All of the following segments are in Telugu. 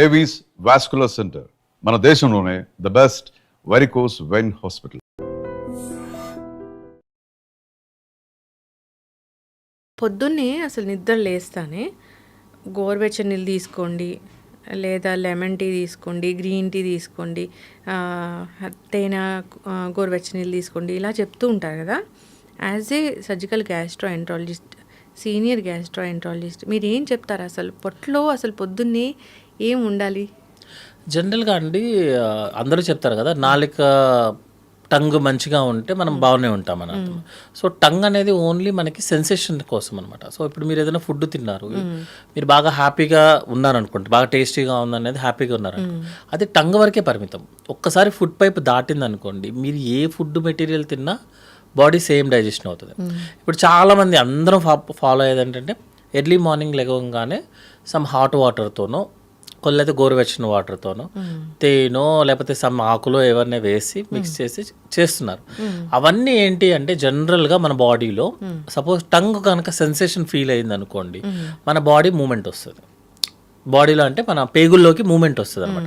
ఏవీస్ వాస్కులర్ సెంటర్ మన దేశంలోనే the best varicose vein hospital. పొద్దున్నే అసలు నిద్ర లేస్తానే గోరువెచ్చని నీళ్ళు తీసుకోండి, లేదా లెమన్ టీ తీసుకోండి, గ్రీన్ టీ తీసుకోండి, తేనె గోరువెచ్చని నీళ్ళు తీసుకోండి, ఇలా చెప్తూ ఉంటారు కదా. As a surgical gastroenterologist, senior gastroenterologist, మీరు ఏం చెప్తారు? అసలు పొట్టలో అసలు పొద్దున్నే ఏం ఉండాలి? జనరల్గా అండి అందరూ చెప్తారు కదా, నాలుక టంగ్ మంచిగా ఉంటే మనం బాగానే ఉంటాం అని అర్థం. సో టంగ్ అనేది ఓన్లీ మనకి సెన్సేషన్ కోసం అనమాట. సో ఇప్పుడు మీరు ఏదైనా ఫుడ్ తిన్నారు, మీరు బాగా హ్యాపీగా ఉన్నారనుకోండి, బాగా టేస్టీగా ఉందనేది హ్యాపీగా ఉన్నారనుకోండి, అది టంగ్ వరకే పరిమితం. ఒక్కసారి ఫుడ్ పైప్ దాటింది అనుకోండి, మీరు ఏ ఫుడ్ మెటీరియల్ తిన్నా బాడీ సేమ్ డైజెషన్ అవుతుంది. ఇప్పుడు చాలామంది అందరం ఫాలో అయ్యేది ఏంటంటే, ఎర్లీ మార్నింగ్ లెగవగానే సమ్ హాట్ వాటర్తోనో కొల్లైతే గోరువెచ్చని వాటర్తోనో తేనో లేకపోతే సమ్ ఆకులో ఎవరినే వేసి మిక్స్ చేసి చేస్తున్నారు. అవన్నీ ఏంటి అంటే జనరల్గా మన బాడీలో సపోజ్ టంగ్ కనుక సెన్సేషన్ ఫీల్ అయింది అనుకోండి, మన బాడీ మూమెంట్ వస్తుంది. బాడీలో అంటే మన పేగుల్లోకి మూమెంట్ వస్తుంది అనమాట.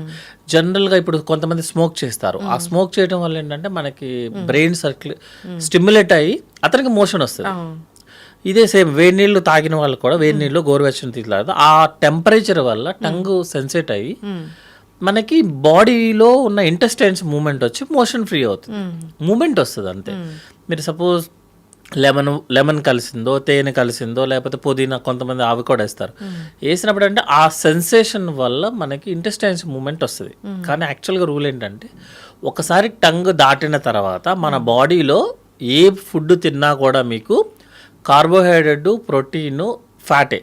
జనరల్గా ఇప్పుడు కొంతమంది స్మోక్ చేస్తారు, ఆ స్మోక్ చేయడం వల్ల ఏంటంటే మనకి బ్రెయిన్ స్టిమ్యులేట్ అయ్యి అతనికి మోషన్ వస్తుంది. ఇదే సేమ్ వేడి నీళ్ళు తాగిన వాళ్ళు కూడా వేడి నీళ్ళు గోరువెచ్చని తీసుకోలేదు, ఆ టెంపరేచర్ వల్ల టంగ్ సెన్సేట్ అయ్యి మనకి బాడీలో ఉన్న ఇంటెస్టైన్స్ మూమెంట్ వచ్చి మోషన్ ఫ్రీ అవుతుంది, మూమెంట్ వస్తుంది అంతే. మీరు సపోజ్ లెమన్ కలిసిందో తేనె కలిసిందో లేకపోతే పుదీనా, కొంతమంది అవి కూడా వేస్తారు. వేసినప్పుడు అంటే ఆ సెన్సేషన్ వల్ల మనకి ఇంటెస్టైన్స్ మూమెంట్ వస్తుంది. కానీ యాక్చువల్గా రూల్ ఏంటంటే, ఒకసారి టంగ్ దాటిన తర్వాత మన బాడీలో ఏ ఫుడ్ తిన్నా కూడా మీకు కార్బోహైడ్రేట్, ప్రోటీన్, ఫ్యాటే,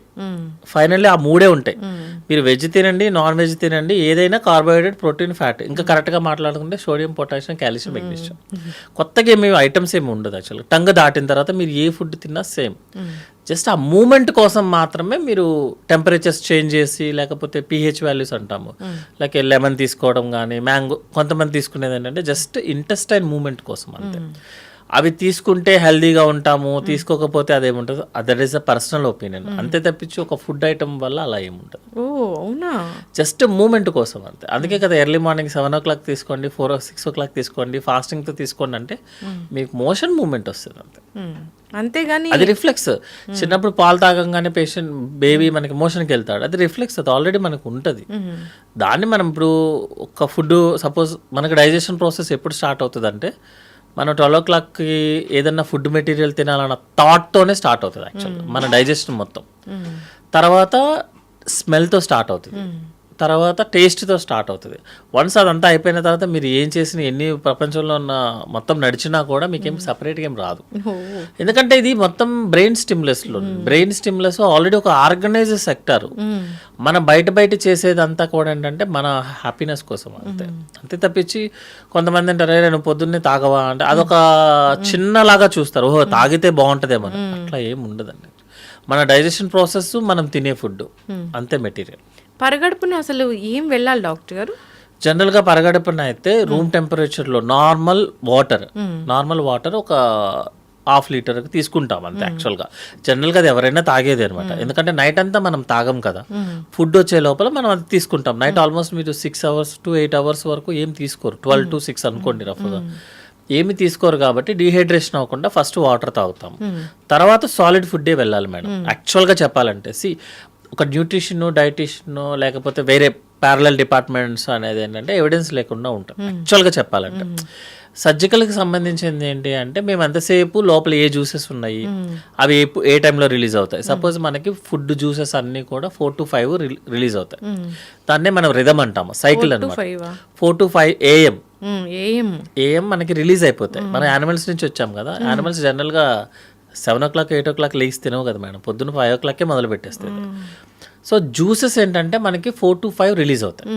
ఫైనల్లీ ఆ మూడే ఉంటాయి. మీరు వెజ్ తినండి, నాన్ వెజ్ తినండి, ఏదైనా కార్బోహైడ్రేట్, ప్రోటీన్, ఫ్యాట్. ఇంకా కరెక్ట్గా మాట్లాడుకుంటే సోడియం, పొటాషియం, కాల్షియం, మెగ్నీషియం. కొత్తగా ఏమి ఐటమ్స్ ఏమి ఉండదు. యాక్చువల్గా టంగ్ దాటిన తర్వాత మీరు ఏ ఫుడ్ తిన్నా సేమ్. జస్ట్ ఆ మూమెంట్ కోసం మాత్రమే మీరు టెంపరేచర్స్ చేంజ్ చేసి, లేకపోతే pH వాల్యూస్ అంటాము, లైక్ లెమన్ తీసుకోవడం కానీ, మ్యాంగో, కొంతమంది తీసుకునేది ఏంటంటే జస్ట్ ఇంటెస్టైన్ మూమెంట్ కోసం అంతే. అవి తీసుకుంటే హెల్దీగా ఉంటాము, తీసుకోకపోతే అదేముంటుంది, that is a personal opinion అంతే తప్పించి ఒక ఫుడ్ ఐటమ్ వల్ల అలా ఏముంటుంది. జస్ట్ మూమెంట్ కోసం అంతే. అందుకే కదా ఎర్లీ మార్నింగ్ 7 o'clock తీసుకోండి, 6 o'clock తీసుకోండి, ఫాస్టింగ్తో తీసుకోండి అంటే మీకు మోషన్ మూమెంట్ వస్తుంది అంతే. అంతేగాని అది రిఫ్లెక్స్. చిన్నప్పుడు పాలు తాగంగానే బేబీ మనకి మోషన్కి వెళ్తాడు, అది రిఫ్లెక్స్, అది ఆల్రెడీ మనకు ఉంటుంది. దాన్ని మనం ఇప్పుడు ఒక ఫుడ్ సపోజ్ మనకి డైజెషన్ ప్రాసెస్ ఎప్పుడు స్టార్ట్ అవుతుంది అంటే, మనం 12 o'clockకి ఏదన్నా ఫుడ్ మెటీరియల్ తినాలన్న థాట్తోనే స్టార్ట్ అవుతుంది యాక్చువల్గా మన డైజెషన్ మొత్తం. తర్వాత స్మెల్తో స్టార్ట్ అవుతుంది, తర్వాత టేస్ట్తో స్టార్ట్ అవుతుంది. వన్స్ అదంతా అయిపోయిన తర్వాత మీరు ఏం చేసిన, ఎన్ని ప్రపంచంలో ఉన్న మొత్తం నడిచినా కూడా మీకేం సపరేట్గా ఏం రాదు. ఎందుకంటే ఇది మొత్తం బ్రెయిన్ స్టిమ్యులస్ ఆల్రెడీ ఒక ఆర్గనైజ్డ్ సెక్టర్. మన బయట చేసేదంతా కూడా ఏంటంటే మన హ్యాపీనెస్ కోసం అంతే తప్పించి కొంతమంది అంటారు, నేను పొద్దున్నే తాగవా అంటే అదొక చిన్నలాగా చూస్తారు, ఓహో తాగితే బాగుంటుందేమో. అట్లా ఏం ఉండదండి. మన డైజెషన్ ప్రాసెస్, మనం తినే ఫుడ్ అంతే మెటీరియల్. పరగడుపున అసలు ఏం వెళ్ళాలి డాక్టర్ గారు? జనరల్గా పరగడుపున అయితే రూమ్ టెంపరేచర్లో నార్మల్ వాటర్ ఒక 1/2 liter తీసుకుంటాం అంతే. యాక్చువల్గా జనరల్గా అది ఎవరైనా తాగేది అనమాట. ఎందుకంటే నైట్ అంతా మనం తాగం కదా, ఫుడ్ వచ్చే లోపల మనం అది తీసుకుంటాం. నైట్ ఆల్మోస్ట్ మీరు 6 hours to 8 hours వరకు ఏం తీసుకోరు, 12 to 6 అనుకోండి రఫ్గా, ఏమి తీసుకోరు. కాబట్టి డీహైడ్రేషన్ అవ్వకుండా ఫస్ట్ వాటర్ తాగుతాం, తర్వాత సాలిడ్ ఫుడ్డే వెళ్ళాలి మేడం. యాక్చువల్గా చెప్పాలంటే ఒక న్యూట్రిషన్, డైటిషియన్ లేకపోతే వేరే ప్యారలల్ డిపార్ట్మెంట్స్ అనేది ఏంటంటే ఎవిడెన్స్ లేకుండా ఉంటాం. యాక్చువల్గా చెప్పాలంటే సర్జికల్కి సంబంధించింది ఏంటి అంటే, మేము ఎంతసేపు లోపల ఏ జ్యూసెస్ ఉన్నాయి, అవి ఏ టైంలో రిలీజ్ అవుతాయి. సపోజ్ మనకి ఫుడ్ జ్యూసెస్ అన్నీ కూడా 4 to 5 రిలీజ్ అవుతాయి. దాన్నే మనం రిథమ్ అంటాము, సైకిల్ అనమాట. 4 to 5 AM మనకి రిలీజ్ అయిపోతాయి. మనం యానిమల్స్ నుంచి వచ్చాం కదా, యానిమల్స్ జనరల్గా 7 o'clock 8 o'clock లేచి తినవు కదా మేడం, పొద్దున్న 5 o'clock మొదలు పెట్టేస్తాయి. సో జ్యూసెస్ ఏంటంటే మనకి 4 to 5 రిలీజ్ అవుతాయి.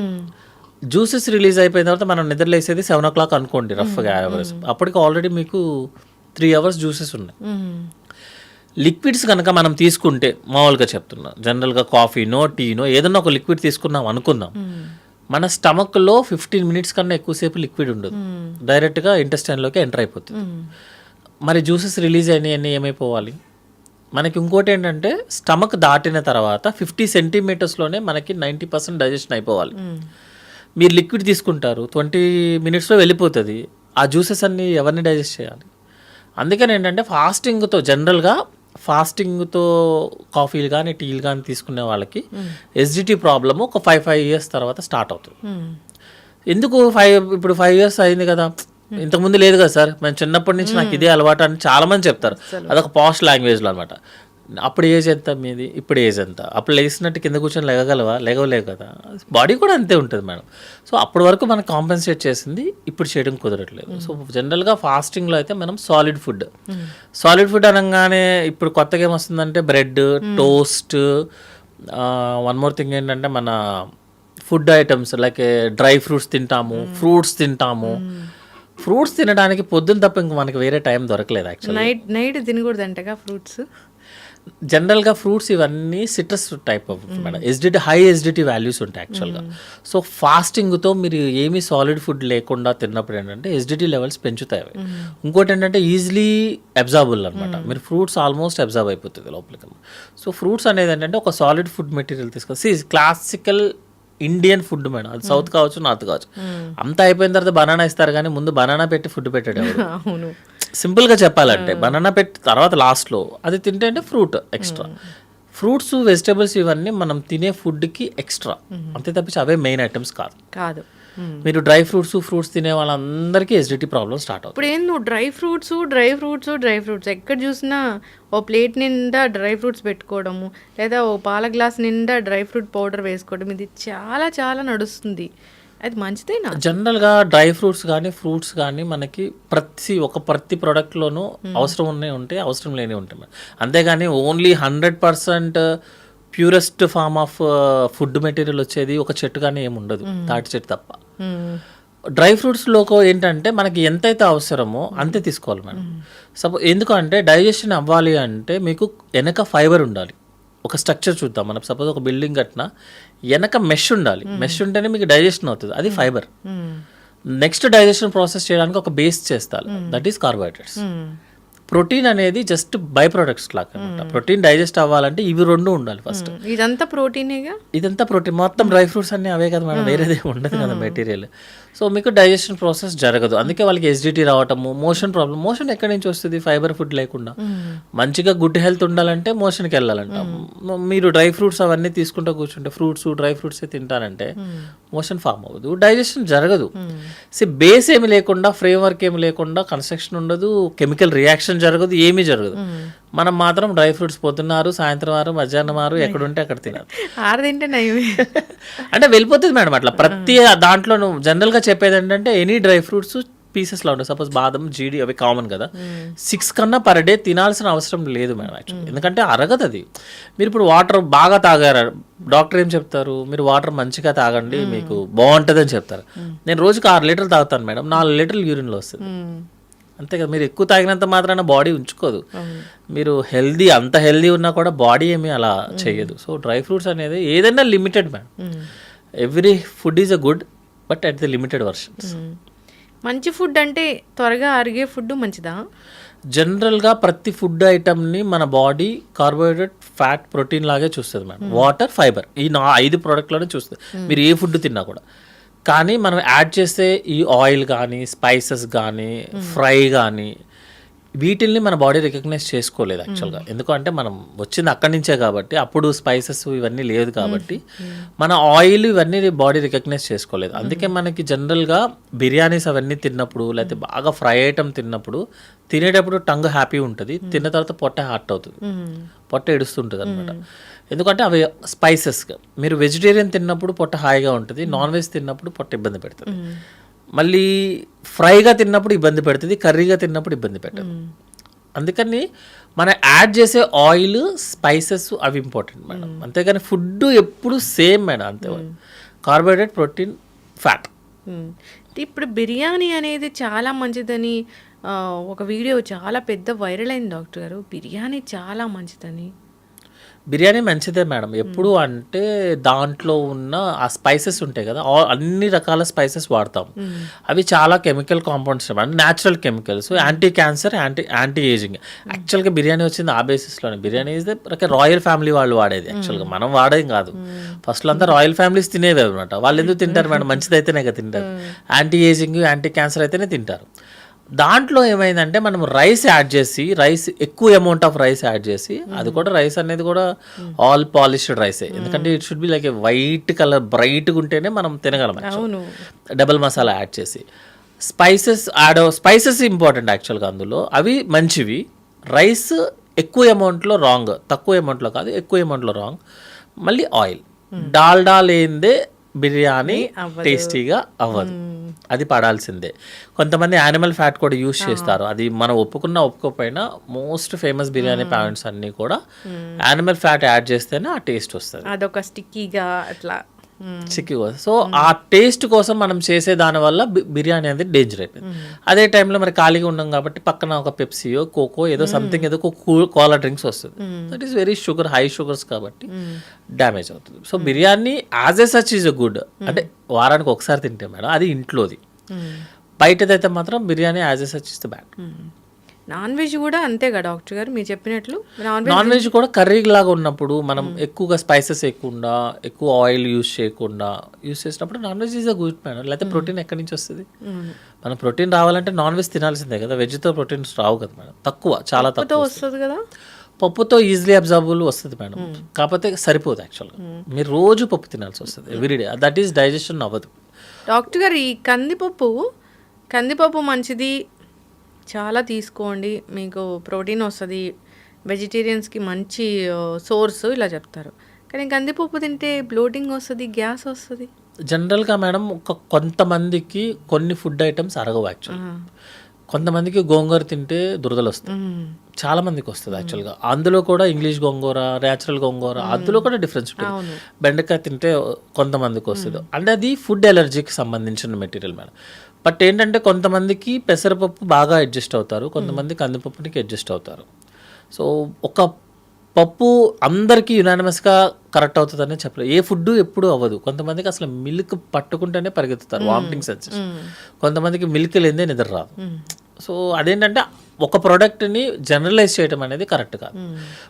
జ్యూసెస్ రిలీజ్ అయిపోయిన తర్వాత మనం నిద్రలేసేది 7 o'clock అనుకోండి రఫ్గా అవర్స్. అప్పటికి ఆల్రెడీ మీకు 3 hours జ్యూసెస్ ఉన్నాయి. లిక్విడ్స్ కనుక మనం తీసుకుంటే, మామూలుగా చెప్తున్నా, జనరల్గా కాఫీనో టీనో ఏదన్నా ఒక లిక్విడ్ తీసుకున్నాం అనుకుందాం, మన స్టమక్లో 15 minutes కన్నా ఎక్కువసేపు లిక్విడ్ ఉండదు, డైరెక్ట్గా ఇంటెస్టైన్లోకి ఎంటర్ అయిపోతుంది. మరి జ్యూసెస్ రిలీజ్ అయినాయన్నీ ఏమైపోవాలి, మనకి ఇంకోటి ఏంటంటే స్టమక్ దాటిన తర్వాత 50 సెంటీమీటర్స్లోనే మనకి 90% డైజెషన్ అయిపోవాలి. మీరు లిక్విడ్ తీసుకుంటారు 20 మినిట్స్లో వెళ్ళిపోతుంది. ఆ జ్యూసెస్ అన్నీ ఎవరిని డైజెస్ట్ చేయాలి? అందుకని ఏంటంటే జనరల్గా ఫాస్టింగ్తో కాఫీలు కానీ టీలు కానీ తీసుకునే వాళ్ళకి ఎస్జిటి ప్రాబ్లము ఒక 5 ఇయర్స్ తర్వాత స్టార్ట్ అవుతుంది. ఎందుకు ఇప్పుడు 5 ఇయర్స్ అయింది కదా, ఇంతకుముందు లేదు కదా సార్, మేము చిన్నప్పటి నుంచి నాకు ఇదే అలవాటు అని చాలామంది చెప్తారు. అదొక పాష్ లాంగ్వేజ్లో అనమాట. అప్పుడు ఏజ్ ఎంత మీది, ఇప్పుడు ఏజ్ ఎంత, అప్పుడు లేచినట్టు కింద కూర్చొని లేగలేవు కదా. బాడీ కూడా అంతే ఉంటుంది మేడం. సో అప్పటి వరకు మనం కాంపెన్సేట్ చేసింది ఇప్పుడు చేయడం కుదరట్లేదు. సో జనరల్గా ఫాస్టింగ్లో అయితే మనం సాలిడ్ ఫుడ్ అనగానే ఇప్పుడు కొత్తగా ఏమొస్తుందంటే bread, toast, one more thing ఏంటంటే మన food items like dry fruits తింటాము, ఫ్రూట్స్ తింటాము. ఫ్రూట్స్ తినడానికి పొద్దున్న తప్ప ఇంక మనకి వేరే టైం దొరకలేదు యాక్చువల్లీ. నైట్ తినకూడదంటగా ఫ్రూట్స్. జనరల్గా ఫ్రూట్స్ ఇవన్నీ citrus type of madam. High acidity values ఉంటాయి యాక్చువల్గా. సో ఫాస్టింగ్తో మీరు ఏమీ సాలిడ్ ఫుడ్ లేకుండా తిన్నప్పుడు ఏంటంటే ఎసిడిటీ లెవెల్స్ పెంచుతాయి. ఇంకోటి ఏంటంటే ఈజీలీ అబ్జార్బుల్ అనమాట. మీరు ఫ్రూట్స్ ఆల్మోస్ట్ అబ్జార్బ్ అయిపోతుంది లోపలికి. సో ఫ్రూట్స్ అనేది ఏంటంటే ఒక సాలిడ్ ఫుడ్ మెటీరియల్ తీసుకొని క్లాసికల్ ఇండియన్ ఫుడ్ మేడం. అది సౌత్ కావచ్చు, నార్త్ కావచ్చు. అంతా అయిపోయిన తర్వాత బనానా ఇస్తారు కానీ ముందు బనానా పెట్టి ఫుడ్ పెట్టాడు. అవును, సింపుల్గా చెప్పాలంటే బనానా పెట్టి తర్వాత లాస్ట్లో అది తింటే అంటే ఫ్రూట్ ఎక్స్ట్రా. ఫ్రూట్స్, వెజిటేబుల్స్ ఇవన్నీ మనం తినే ఫుడ్కి ఎక్స్ట్రా, అంతే తప్పించి అవే మెయిన్ ఐటమ్స్ కాదు. మీరు డ్రై ఫ్రూట్స్ తినే వాళ్ళందరికీ ఎసిడిటీ ప్రాబ్లమ్ స్టార్ట్ అవుతుంది. ఇప్పుడు ఏందో డ్రై ఫ్రూట్స్ ఎక్కడ చూసినా ఓ ప్లేట్ నిండా డ్రై ఫ్రూట్స్ పెట్టుకోవడము, లేదా ఓ పాల గ్లాస్ నిండా డ్రై ఫ్రూట్ పౌడర్ వేసుకోవడం, ఇది చాలా చాలా నడుస్తుంది. అది మంచిదేనా? జనరల్గా డ్రై ఫ్రూట్స్ కానీ ఫ్రూట్స్ కానీ మనకి ప్రతి ప్రోడక్ట్లోనూ అవసరం ఉంటాయి, అవసరం లేని ఉంటాయి. అంతేగాని only 100% purest form of food material వచ్చేది ఒక చెట్టు కానీ ఏమి ఉండదు, తాటి చెట్టు తప్ప. డ్రై ఫ్రూట్స్లోకి ఏంటంటే మనకి ఎంతైతే అవసరమో అంతే తీసుకోవాలి మేడం. ఎందుకంటే డైజెషన్ అవ్వాలి అంటే మీకు వెనక ఫైబర్ ఉండాలి. ఒక స్ట్రక్చర్ చూద్దాం మనం. సపోజ్ ఒక బిల్డింగ్ కట్టినా వెనక మెష్ ఉండాలి. మెష్ ఉంటేనే మీకు డైజెషన్ అవుతుంది, అది ఫైబర్. నెక్స్ట్ డైజెషన్ ప్రాసెస్ చేయడానికి ఒక బేస్ చేస్తారు, దట్ ఈస్ కార్బోహైడ్రేట్స్. ప్రోటీన్ అనేది జస్ట్ బై ప్రొడక్ట్స్ లాగా అనమాట. ప్రోటీన్ డైజెస్ట్ అవ్వాలంటే ఇవి రెండు ఉండాలి ఫస్ట్. ఇదంతా ప్రోటీనేగా, ఇదంతా ప్రోటీన్. మొత్తం డ్రై ఫ్రూట్స్ అన్నీ అవే కదా మేడం, వేరేదే ఉండదు కదా మెటీరియల్. సో మీకు డైజెషన్ ప్రాసెస్ జరగదు. అందుకే వాళ్ళకి ఎసిడిటీ రావటము, మోషన్ ప్రాబ్లం. మోషన్ ఎక్కడి నుంచి వస్తుంది? ఫైబర్ ఫుడ్ లేకుండా. మంచిగా గుడ్ హెల్త్ ఉండాలంటే మోషన్కి వెళ్ళాలంట. మీరు డ్రై ఫ్రూట్స్ అవన్నీ తీసుకుంటూ కూర్చుంటే, ఫ్రూట్స్ డ్రై ఫ్రూట్స్ తింటారంటే మోషన్ ఫామ్ అవ్వదు, డైజెషన్ జరగదు. బేస్ ఏమి లేకుండా, ఫ్రేమ్ వర్క్ ఏమి లేకుండా కన్స్ట్రక్షన్ ఉండదు, కెమికల్ రియాక్షన్ జరగదు, ఏమీ జరగదు. మనం మాత్రం డ్రై ఫ్రూట్స్ పొద్దున్నారు, సాయంత్రం వారు, మధ్యాహ్నం వారు, ఎక్కడుంటే అక్కడ తినాలి. అంటే వెళ్ళిపోతుంది మేడం అట్లా. ప్రతి దాంట్లో జనరల్గా చెప్పేది ఏంటంటే ఎనీ డ్రై ఫ్రూట్స్ పీసెస్లో ఉంటాయి. సపోజ్ బాదం, జీడి అవి కామన్ కదా. 6 కన్నా పర్ డే తినాల్సిన అవసరం లేదు మేడం యాక్చువల్లీ. ఎందుకంటే అరగదు అది. మీరు ఇప్పుడు వాటర్ బాగా తాగారు, డాక్టర్ ఏం చెప్తారు? మీరు వాటర్ మంచిగా తాగండి, మీకు బాగుంటుంది అని చెప్తారు. నేను రోజుకి 6 లీటర్లు తాగుతాను మేడం, 4 లీటర్లు యూరిన్లో వస్తుంది. అంతే కదా. మీరు ఎక్కువ తాగినంత మాత్రాన బాడీ ఉంచుకోదు. మీరు అంత హెల్దీ ఉన్నా కూడా బాడీ ఏమీ అలా చేయదు. సో డ్రై ఫ్రూట్స్ అనేది ఏదైనా limited madam. Every food is a good, but at the limited versions. మంచి ఫుడ్ అంటే త్వరగా అరిగే ఫుడ్ మంచిదా? జనరల్గా ప్రతి ఫుడ్ ఐటమ్ని మన బాడీ కార్బోహైడ్రేట్, ఫ్యాట్, ప్రోటీన్ లాగే చూస్తుంది మేడం. వాటర్, ఫైబర్, ఈ 5 ప్రోడక్ట్లోనే చూస్తుంది మీరు ఏ ఫుడ్ తిన్నా కూడా. కానీ మనం యాడ్ చేసే ఈ ఆయిల్ కానీ, స్పైసెస్ కానీ, ఫ్రై కానీ, వీటిల్ని మన బాడీ రికగ్నైజ్ చేసుకోలేదు యాక్చువల్గా. ఎందుకంటే మనం వచ్చింది అక్కడి నుంచే కాబట్టి, అప్పుడు స్పైసెస్ ఇవన్నీ లేదు కాబట్టి మన ఆయిల్ ఇవన్నీ బాడీ రికగ్నైజ్ చేసుకోలేదు. అందుకే మనకి జనరల్గా బిర్యానీస్ అవన్నీ తిన్నప్పుడు, లేకపోతే బాగా ఫ్రై ఐటమ్ తిన్నప్పుడు, తినేటప్పుడు టంగ్ హ్యాపీ ఉంటుంది, తిన్న తర్వాత పొట్ట హార్ట్ అవుతుంది, పొట్ట ఏడుస్తుంటుంది అనమాట. ఎందుకంటే అవి స్పైసెస్గా. మీరు వెజిటేరియన్ తిన్నప్పుడు పొట్ట హాయిగా ఉంటుంది, నాన్ వెజ్ తిన్నప్పుడు పొట్ట ఇబ్బంది పెడుతుంది. మళ్ళీ ఫ్రైగా తిన్నప్పుడు ఇబ్బంది పెడుతుంది, కర్రీగా తిన్నప్పుడు ఇబ్బంది పెట్టదు. అందుకని మనం యాడ్ చేసే ఆయిల్, స్పైసెస్ అవి ఇంపార్టెంట్ మేడం. అంతేగాని ఫుడ్ ఎప్పుడు సేమ్ మేడం, అంతే. Carbohydrate, protein, fat. ఇప్పుడు బిర్యానీ అనేది చాలా మంచిదని ఒక వీడియో చాలా పెద్ద వైరల్ అయింది డాక్టర్ గారు. బిర్యానీ చాలా మంచిదని. బిర్యానీ మంచిదే మేడం. ఎప్పుడు అంటే దాంట్లో ఉన్న ఆ స్పైసెస్ ఉంటాయి కదా, అన్ని రకాల స్పైసెస్ వాడతాం. అవి చాలా chemical compounds madam, natural chemicals, anti cancer, anti ageing. యాక్చువల్గా బిర్యానీ వచ్చింది ఆ బేసిస్లోనే. బిర్యానీ ఇస్ రాయల్ ఫ్యామిలీ వాళ్ళు వాడేది, యాక్చువల్గా మనం వాడేది కాదు. ఫస్ట్లో అంతా రాయల్ ఫ్యామిలీస్ తినేవి అనమాట. వాళ్ళు ఎందుకు తింటారు మేడం, మంచిదైతేనే కదా తింటారు. యాంటీ ఏజింగ్, యాంటీ క్యాన్సర్ అయితేనే తింటారు. దాంట్లో ఏమైందంటే మనం రైస్ యాడ్ చేసి, ఎక్కువ అమౌంట్ ఆఫ్ రైస్ యాడ్ చేసి, అది కూడా రైస్ అనేది కూడా ఆల్ పాలిష్డ్ రైసే. ఎందుకంటే it should be like A white colour, బ్రైట్గా ఉంటేనే మనం తినగలం. డబల్ మసాలా యాడ్ చేసి స్పైసెస్ ఇంపార్టెంట్ యాక్చువల్గా అందులో. అవి మంచివి. రైస్ ఎక్కువ అమౌంట్లో రాంగ్, తక్కువ అమౌంట్లో కాదు, ఎక్కువ అమౌంట్లో రాంగ్. మళ్ళీ ఆయిల్, డాల్డా లేనిదే బిర్యానీ టేస్టీగా అవ్వదు, అది పడాల్సిందే. కొంతమంది యానిమల్ ఫ్యాట్ కూడా యూస్ చేస్తారు, అది మనం ఒప్పుకోకపోయినా మోస్ట్ ఫేమస్ బిర్యానీ పాయింట్స్ అన్నీ కూడా యానిమల్ ఫ్యాట్ యాడ్ చేస్తేనే ఆ టేస్ట్ వస్తుంది, అదొక స్టిక్కీగా అట్లా చిక్కి. సో ఆ టేస్ట్ కోసం మనం చేసే దానివల్ల బిర్యానీ అనేది డేంజర్ అయిపోయింది. అదే టైంలో మరి ఖాళీగా ఉన్నాం కాబట్టి పక్కన ఒక పెప్సీయో, కోకో, ఏదో సంథింగ్, ఏదో కోలా డ్రింక్స్ వస్తుంది. That is very sugar, high sugars కాబట్టి డ్యామేజ్ అవుతుంది. So biryani as a such is a good, అంటే వారానికి ఒకసారి తింటే మేడం అది ఇంట్లోది. బయటదైతే మాత్రం biryani as a such is the bad. Non veg కూడా అంతేగా డాక్టర్ గారు మీరు చెప్పినట్లు? నాన్ వెజ్ కూడా కర్రీ లాగా ఉన్నప్పుడు మనం ఎక్కువగా స్పైసెస్ వేయకుండా, ఎక్కువ ఆయిల్ యూస్ చేసినప్పుడు non veg is a good madam. లేకపోతే ప్రోటీన్ ఎక్కడి నుంచి వస్తుంది? మనం ప్రోటీన్ రావాలంటే నాన్ వెజ్ తినాల్సిందే కదా, వెజ్తో ప్రోటీన్స్ రావు కదా మేడం, తక్కువ, చాలా తక్కువ వస్తుంది కదా. పప్పుతో ఈజీలీ అబ్జర్వబుల్ వస్తుంది మేడం, కాకపోతే సరిపోదు యాక్చువల్గా. మీరు రోజు పప్పు తినాల్సి వస్తుంది ఎవ్రీడే, దట్ ఈస్ డైజెషన్ అవ్వదు. డాక్టర్ గారు ఈ కందిపప్పు మంచిది, చాలా తీసుకోండి, మీకు ప్రోటీన్ వస్తుంది, వెజిటేరియన్స్కి మంచి సోర్స్ ఇలా చెప్తారు. కానీ కందిపప్పు తింటే బ్లోటింగ్ వస్తుంది, గ్యాస్ వస్తుంది. జనరల్గా మేడం కొంతమందికి కొన్ని ఫుడ్ ఐటమ్స్ అరగవు యాక్చువల్గా. కొంతమందికి గోంగూర తింటే దురదలు వస్తాయి, చాలా మందికి వస్తుంది యాక్చువల్గా. అందులో కూడా ఇంగ్లీష్ గోంగూర, న్యాచురల్ గోంగూర, అందులో కూడా డిఫరెన్స్ ఉంటుంది. బెండకాయ తింటే కొంతమందికి వస్తుంది, అంటే అది ఫుడ్ ఎలర్జీకి సంబంధించిన మెటీరియల్ మేడం. బట్ ఏంటంటే కొంతమందికి పెసరపప్పు బాగా అడ్జస్ట్ అవుతారు, కొంతమంది కందిపప్పునికి అడ్జస్ట్ అవుతారు. సో ఒక పప్పు అందరికీ యునానిమస్గా కరెక్ట్ అవుతుందని చెప్పలేదు. ఏ ఫుడ్ ఎప్పుడు అవ్వదు. కొంతమందికి అసలు మిల్క్ పట్టుకుంటేనే పరిగెత్తుతారు, వామిటింగ్ సెన్సేషన్. కొంతమందికి మిల్క్ లేదే నిద్ర రాదు. సో అదేంటంటే ఒక ప్రోడక్ట్ని జనరలైజ్ చేయడం అనేది కరెక్ట్ కాదు.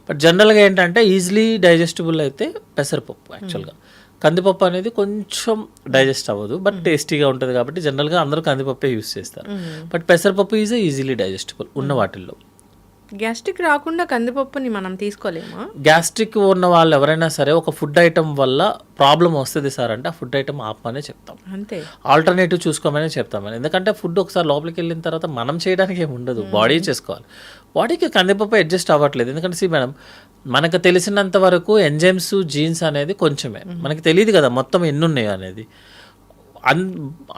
బట్ జనరల్గా ఏంటంటే ఈజీలీ డైజెస్టిబుల్ అయితే పెసరపప్పు యాక్చువల్గా. కందిపప్పు అనేది కొంచెం డైజెస్ట్ అవ్వదు, బట్ టేస్టీగా ఉంటుంది కాబట్టి జనరల్గా అందరూ కందిపప్పే యూస్ చేస్తారు. బట్ పెసరపప్పు ఈజ్ ఈజీలీ డైజెస్టబుల్ ఉన్న వాటిల్లో. గ్యాస్ట్రిక్ రాకుండా కందిపప్పుని మనం తీసుకోలేమా? గ్యాస్ట్రిక్ ఉన్న వాళ్ళు ఎవరైనా సరే ఒక ఫుడ్ ఐటమ్ వల్ల ప్రాబ్లం వస్తుంది సార్ అంటే ఆ ఫుడ్ ఐటమ్ ఆపమనే చెప్తాం, అంతే. ఆల్టర్నేటివ్ చూసుకోమని చెప్తామని. ఎందుకంటే ఫుడ్ ఒకసారి లోపలికి వెళ్ళిన తర్వాత మనం చేయడానికి ఏమి ఉండదు, బాడీ చేసుకోవాలి. బాడీకి కందిపప్పు అడ్జస్ట్ అవ్వట్లేదు. ఎందుకంటే మేడం మనకు తెలిసినంత వరకు ఎంజైమ్స్, జీన్స్ అనేది కొంచెమే, మనకి తెలియదు కదా మొత్తం ఎన్ని ఉన్నాయో అనేది.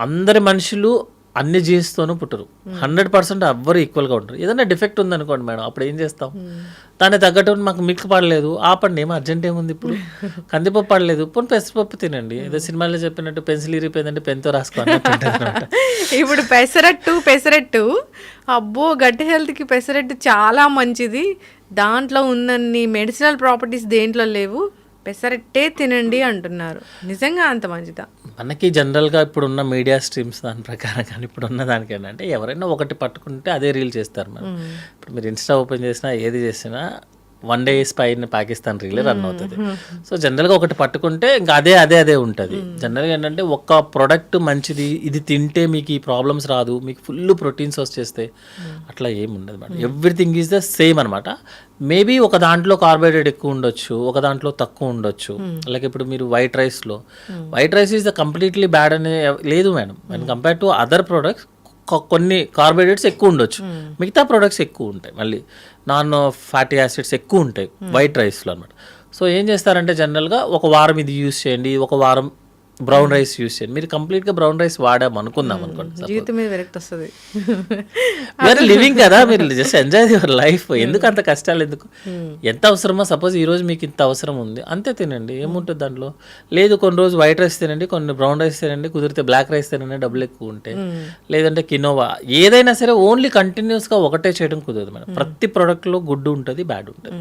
అందరి మనుషులు అన్ని జీన్స్తోనూ పుట్టరు, 100% ఎవ్వరు ఈక్వల్గా ఉంటారు. ఏదైనా డిఫెక్ట్ ఉందనుకోండి మేడం, అప్పుడు ఏం చేస్తాం? దాన్ని తగ్గట్టు మాకు మిల్క్ పడలేదు, ఆపండి, ఏమో అర్జెంట్ ఏముంది ఇప్పుడు. కందిపప్పు పడలేదు, పోనీ పెసరపప్పు తినండి. ఏదో సినిమాలో చెప్పినట్టు పెన్సిల్ ఇరిపోయిందంటే పెన్తో రాసుకోండి. ఇప్పుడు పెసరట్టు అబ్బో, గట్టి హెల్త్కి పెసరట్టు చాలా మంచిది, దాంట్లో ఉన్నన్ని మెడిసినల్ ప్రాపర్టీస్ దేంట్లో లేవు, పెసరట్టే తినండి అంటున్నారు. నిజంగా అంత మంచిదా? మనకి జనరల్గా ఇప్పుడున్న మీడియా స్ట్రీమ్స్ దాని ప్రకారం కానీ ఇప్పుడున్న దానికి ఏంటంటే ఎవరైనా ఒకటి పట్టుకుంటే అదే రీల్ చేస్తారు మనం. ఇప్పుడు మీరు ఇన్స్టా ఓపెన్ చేసినా ఏది చేసినా వన్ డే పైన పాకిస్తాన్ రీలే రన్ అవుతుంది. సో జనరల్గా ఒకటి పట్టుకుంటే ఇంకా అదే ఉంటుంది. జనరల్గా ఏంటంటే ఒక్క ప్రోడక్ట్ మంచిది, ఇది తింటే మీకు ఈ ప్రాబ్లమ్స్ రాదు, మీకు ఫుల్ ప్రోటీన్స్ వచ్చేస్తే అట్లా ఏమి ఉండదు madam. Everything is the same అనమాట. మేబీ ఒక దాంట్లో కార్బోహైడ్రేట్ ఎక్కువ ఉండొచ్చు, ఒక దాంట్లో తక్కువ ఉండొచ్చు. లైక్ ఇప్పుడు మీరు white rice is the completely bad అనే లేదు madam. And compare to other products కొన్ని కార్బోహైడ్రేట్స్ ఎక్కువ ఉండొచ్చు, మిగతా ప్రోడక్ట్స్ ఎక్కువ ఉంటాయి, మళ్ళీ నాన్ ఫ్యాటీ యాసిడ్స్ ఎక్కువ ఉంటాయి వైట్ రైస్లో అనమాట. సో ఏం చేస్తారంటే జనరల్గా ఒక వారం ఇది యూస్ చేయండి, ఒక వారం బ్రౌన్ రైస్ యూస్ చేయండి. మీరు కంప్లీట్గా బ్రౌన్ రైస్ వాడాము అనుకుందాం అనుకోండి, జీవితం మీద విరక్తి వస్తుంది. మీరు లివింగ్ కదా, మీరు జస్ట్ ఎంజాయ్ యువర్ లైఫ్. ఎందుకు అంత కష్టాలు ఎందుకు? ఎంత అవసరమో, సపోజ్ ఈరోజు మీకు ఇంత అవసరం ఉంది అంతే తినండి, ఏముంటుంది దాంట్లో. లేదు కొన్ని రోజు వైట్ రైస్ తినండి, కొన్ని బ్రౌన్ రైస్ తినండి, కుదిరితే బ్లాక్ రైస్ తినండి డబ్బులు ఎక్కువ ఉంటే, లేదంటే కినోవా, ఏదైనా సరే ఓన్లీ కంటిన్యూస్గా ఒకటే చేయడం కుదరదు మేడం. ప్రతి ప్రోడక్ట్లో గుడ్ ఉంటుంది, బ్యాడ్ ఉంటుంది.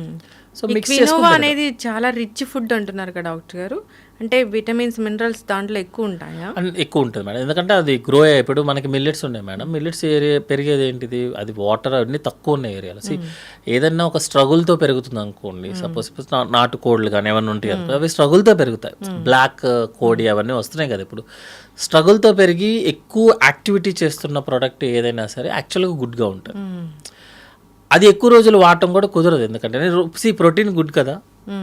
సో మిక్స్ క్వినోవా అనేది చాలా రిచ్ ఫుడ్ అంటున్నారు కదా డాక్టర్ గారు, అంటే విటమిన్స్ మినరల్స్ దాంట్లో ఎక్కువ ఉంటాయా? ఎక్కువ ఉంటుంది మేడం, ఎందుకంటే అది గ్రో ఇప్పుడు మనకి మిల్లెట్స్ ఉన్నాయి మేడం. మిల్లెట్స్ ఏరియా పెరిగేది ఏంటిది, అది వాటర్ అన్నీ తక్కువ ఉన్న ఏరియాలో. ఏదన్నా ఒక స్ట్రగుల్తో పెరుగుతుంది అనుకోండి, సపోజ్ నాటుకోళ్ళు కానీ ఏమన్నా ఉంటాయి అనుకో, అవి స్ట్రగుల్తో పెరుగుతాయి. బ్లాక్ కోడి అవన్నీ వస్తున్నాయి కదా ఇప్పుడు, స్ట్రగుల్తో పెరిగి ఎక్కువ యాక్టివిటీ చేస్తున్న ప్రోడక్ట్ ఏదైనా సరే యాక్చువల్గా గుడ్గా ఉంటుంది. అది ఎక్కువ రోజులు వాడటం కూడా కుదరదు, ఎందుకంటే ప్రోటీన్ గుడ్ కదా,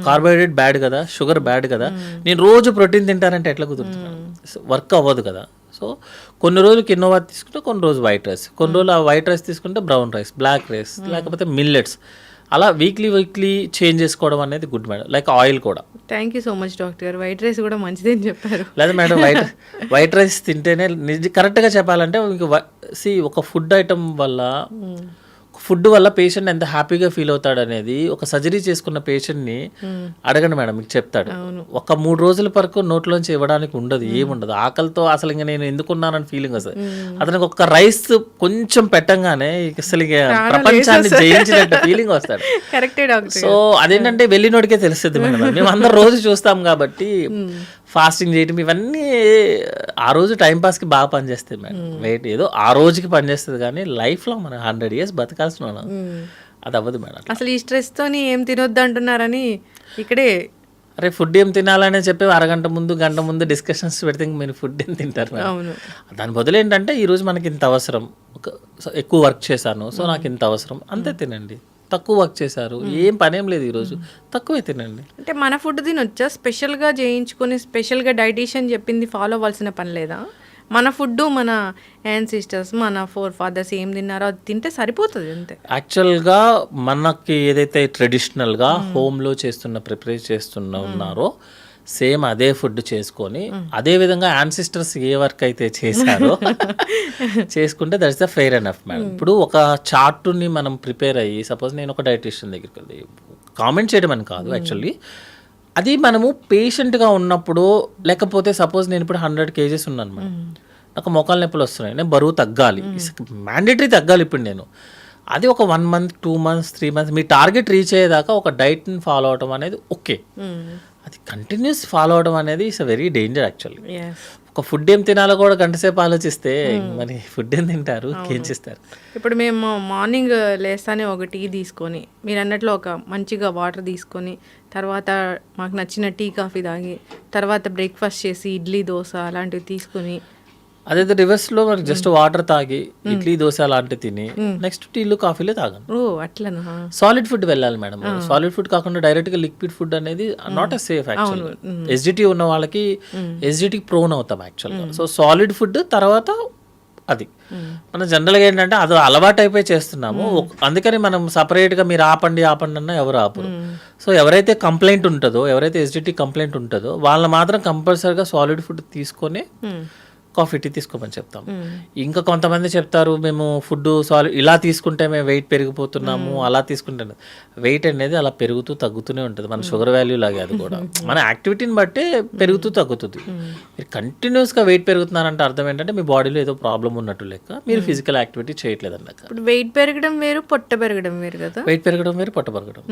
కార్బోహైడ్రేట్ బ్యాడ్ కదా, షుగర్ బ్యాడ్ కదా. నేను రోజు ప్రోటీన్ తింటానంటే ఎట్లా కుదురుతుంది, వర్క్ అవ్వదు కదా. సో కొన్ని రోజులు కినోవా తీసుకుంటే, కొన్ని రోజు వైట్ రైస్, కొన్ని రోజులు ఆ వైట్ రైస్ తీసుకుంటే బ్రౌన్ రైస్, బ్లాక్ రైస్, లేకపోతే మిల్లెట్స్, అలా వీక్లీ చేంజ్ చేసుకోవడం అనేది గుడ్ మేడం. లైక్ ఆయిల్ కూడా. Thank you so much doctor గారు, వైట్ రైస్ కూడా మంచిదని చెప్పారు. లేదా మేడం వైట్ రైస్ తింటేనే కరెక్ట్గా చెప్పాలంటే మీకు ఒక ఫుడ్ ఐటమ్ వల్ల, ఫుడ్ వల్ల పేషెంట్ ఎంత హ్యాపీగా ఫీల్ అవుతాడు అనేది ఒక సర్జరీ చేసుకున్న పేషెంట్ని అడగండి మేడం, మీకు చెప్తాడు. ఒక 3 రోజుల వరకు నోట్లోంచి ఇవ్వడానికి ఉండదు, ఏముండదు. ఆకలితో అసలు ఇంకా నేను ఎందుకున్నానని ఫీలింగ్ వస్తుంది. అతనికి ఒక రైస్ కొంచెం పెట్టంగానే అసలు ఇక ప్రపంచాన్ని జయించినట్టు ఫీలింగ్ వస్తాడు. కరెక్టే డాక్టర్. సో అదేంటంటే వెళ్ళినోడికే తెలుస్తుంది మేడం, మేము అందరు రోజు చూస్తాం కాబట్టి. ఫాస్టింగ్ చేయటం ఇవన్నీ ఆ రోజు టైంపాస్కి బాగా పనిచేస్తాయి మేడం. వెయిట్ ఏదో ఆ రోజుకి పనిచేస్తుంది, కానీ లైఫ్లో మనం 100 years బతకాల్సిన వాళ్ళం, అది అవ్వదు మేడం. అసలు ఈ స్ట్రెస్తోని ఏం తినొద్దు అంటున్నారని ఇక్కడే, అరే ఫుడ్ ఏం తినాలనే చెప్పి అరగంట ముందు గంట ముందు డిస్కషన్స్ పెడితే మీరు ఫుడ్ ఏం తింటారు మేడం. దాని బదులు ఏంటంటే ఈరోజు మనకి ఇంత అవసరం, ఎక్కువ వర్క్ చేశాను సో నాకు ఇంత అవసరం, అంతే తినండి. తక్కువ వర్క్ చేశారు, ఏం పనేం లేదు ఈరోజు, తక్కువే తినండి. అంటే మన ఫుడ్ తినొచ్చా, స్పెషల్గా చేయించుకొని స్పెషల్గా డైటీషియన్ చెప్పింది ఫాలో అవ్వాల్సిన పని లేదా? మన ఫుడ్, మన యాన్సిస్టర్స్, మన ఫాదర్స్ ఏం తిన్నారో అది తింటే సరిపోతుంది అంతే. యాక్చువల్గా మనకి ఏదైతే ట్రెడిషనల్గా హోమ్లో ప్రిపేర్ ఉన్నారో సేమ్ అదే ఫుడ్ చేసుకొని, అదే విధంగా యాన్సిస్టర్స్ ఏ వర్క్ అయితే చేశారో చేసుకుంటే that's the fair enough madam. ఇప్పుడు ఒక చార్ట్ని మనం ప్రిపేర్ అయ్యి, సపోజ్ నేను ఒక డైటీషియన్ దగ్గరికి వెళ్ళి కామెంట్ చేయడం అని కాదు, యాక్చువల్లీ అది మనము పేషెంట్గా ఉన్నప్పుడు, లేకపోతే సపోజ్ నేను ఇప్పుడు 100 kgs ఉన్నాను మేడం, నాకు మోకాలు నొప్పులు వస్తున్నాయి, నేను బరువు తగ్గాలి, మ్యాండేటరీ తగ్గాలి ఇప్పుడు నేను. అది ఒక 1 month 2 months 3 months మీ టార్గెట్ రీచ్ అయ్యేదాకా ఒక డైట్ని ఫాలో అవడం అనేది ఓకే. అది కంటిన్యూస్ ఫాలో అవడం అనేది it's a very danger actually. ఒక ఫుడ్ ఏం తినాలో కూడా గంట సేపు ఆలోచిస్తే మరి ఫుడ్ ఏం తింటారు, ఏం చేస్తారు. ఇప్పుడు మేము మార్నింగ్ లేస్తానే ఒక టీ తీసుకొని, మీరు అన్నట్లు ఒక మంచిగా వాటర్ తీసుకొని, తర్వాత మాకు నచ్చిన టీ కాఫీ తాగి, తర్వాత బ్రేక్ఫాస్ట్ చేసి ఇడ్లీ దోశ అలాంటివి తీసుకొని, అదైతే రివర్స్లో మనకి జస్ట్ వాటర్ తాగి ఇడ్లీ దోశ అలాంటివి తిని నెక్స్ట్ టీలు కాఫీలే తాగండి. ఓ అట్లనా? సాలిడ్ ఫుడ్ వెళ్ళాలి మేడం. సాలిడ్ ఫుడ్ కాకుండా డైరెక్ట్గా లిక్విడ్ ఫుడ్ అనేది నాట్ ఎ సేఫ్ యాక్చువల్గా. ఎస్జిటి ఉన్న వాళ్ళకి ఎస్జిటికి ప్రోన్ అవుతాం యాక్చువల్గా. సో సాలిడ్ ఫుడ్ తర్వాత అది మనం జనరల్గా ఏంటంటే అది అలవాటు అయిపోయి చేస్తున్నాము, అందుకని మనం సపరేట్గా మీరు ఆపండి అన్న ఎవరు ఆపరు. సో ఎవరైతే కంప్లైంట్ ఉంటుందో, ఎవరైతే ఎస్జిటి కంప్లైంట్ ఉంటుందో వాళ్ళు మాత్రం కంపల్సరీగా సాలిడ్ ఫుడ్ తీసుకొని కాఫీ టీ తీసుకోమని చెప్తాం. ఇంకా కొంతమంది చెప్తారు మేము ఫుడ్ ఇలా తీసుకుంటే మేము వెయిట్ పెరిగిపోతున్నాము, అలా తీసుకుంటే వెయిట్ అనేది అలా పెరుగుతూ తగ్గుతూనే ఉంటుంది. మన షుగర్ వాల్యూ లాగే అది కూడా మన యాక్టివిటీని బట్టే పెరుగుతూ తగ్గుతుంది. మీరు కంటిన్యూస్గా వెయిట్ పెరుగుతున్నారంటే అర్థం ఏంటంటే మీ బాడీలో ఏదో ప్రాబ్లం ఉన్నట్టు లెక్క, మీరు ఫిజికల్ యాక్టివిటీ చేయట్లేదు అన్నమాట. ఇప్పుడు వెయిట్ పెరగడం వేరు, పొట్ట పెరగడం వేరు కదా. వెయిట్ పెరగడం వేరు, పొట్ట పెరగడం.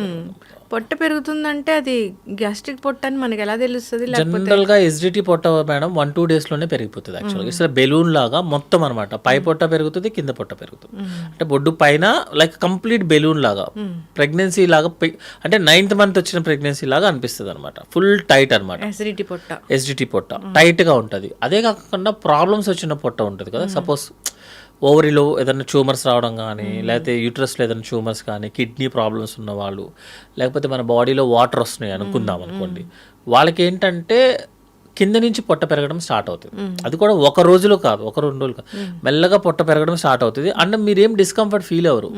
పొట్ట పెరుగుతుందంటే అది గ్యాస్ట్రిక్ పొట్ట అని మనకి ఎలా తెలుస్తుంది? జనరల్గా ఎస్జిటి పొట్ట మేడం 1-2 daysలోనే పెరిగిపోతుంది. యాక్చువల్గా బెలూన్ లాగా మొత్తం అనమాట, పై పొట్ట పెరుగుతుంది, కింద పొట్ట పెరుగుతుంది. అంటే బొడ్డు పైన లైక్ కంప్లీట్ బెలూన్ లాగా, ప్రెగ్నెన్సీ లాగా, అంటే 9th month వచ్చిన ప్రెగ్నెన్సీ లాగా అనిపిస్తుంది అనమాట. ఫుల్ టైట్ అనమాట, ఎస్జిటి పొట్ట టైట్ గా ఉంటుంది. అదే కాకుండా ప్రాబ్లమ్స్ వచ్చిన పొట్ట ఉంటుంది కదా, సపోజ్ ఓవరీలో ఏదైనా ట్యూమర్స్ రావడం కానీ, లేకపోతే యూట్రస్లో ఏదైనా ట్యూమర్స్ కానీ, కిడ్నీ ప్రాబ్లమ్స్ ఉన్న వాళ్ళు, లేకపోతే మన బాడీలో వాటర్ వస్తున్నాయి అనుకుందాం అనుకోండి, వాళ్ళకి ఏంటంటే కింద నుంచి పొట్ట పెరగడం స్టార్ట్ అవుతుంది. అది కూడా ఒక రోజులో కాదు, 1-2 రోజులు కాదు, మెల్లగా పొట్ట పెరగడం స్టార్ట్ అవుతుంది. అంటే మీరేం డిస్కంఫర్ట్ ఫీల్ అవ్వరు.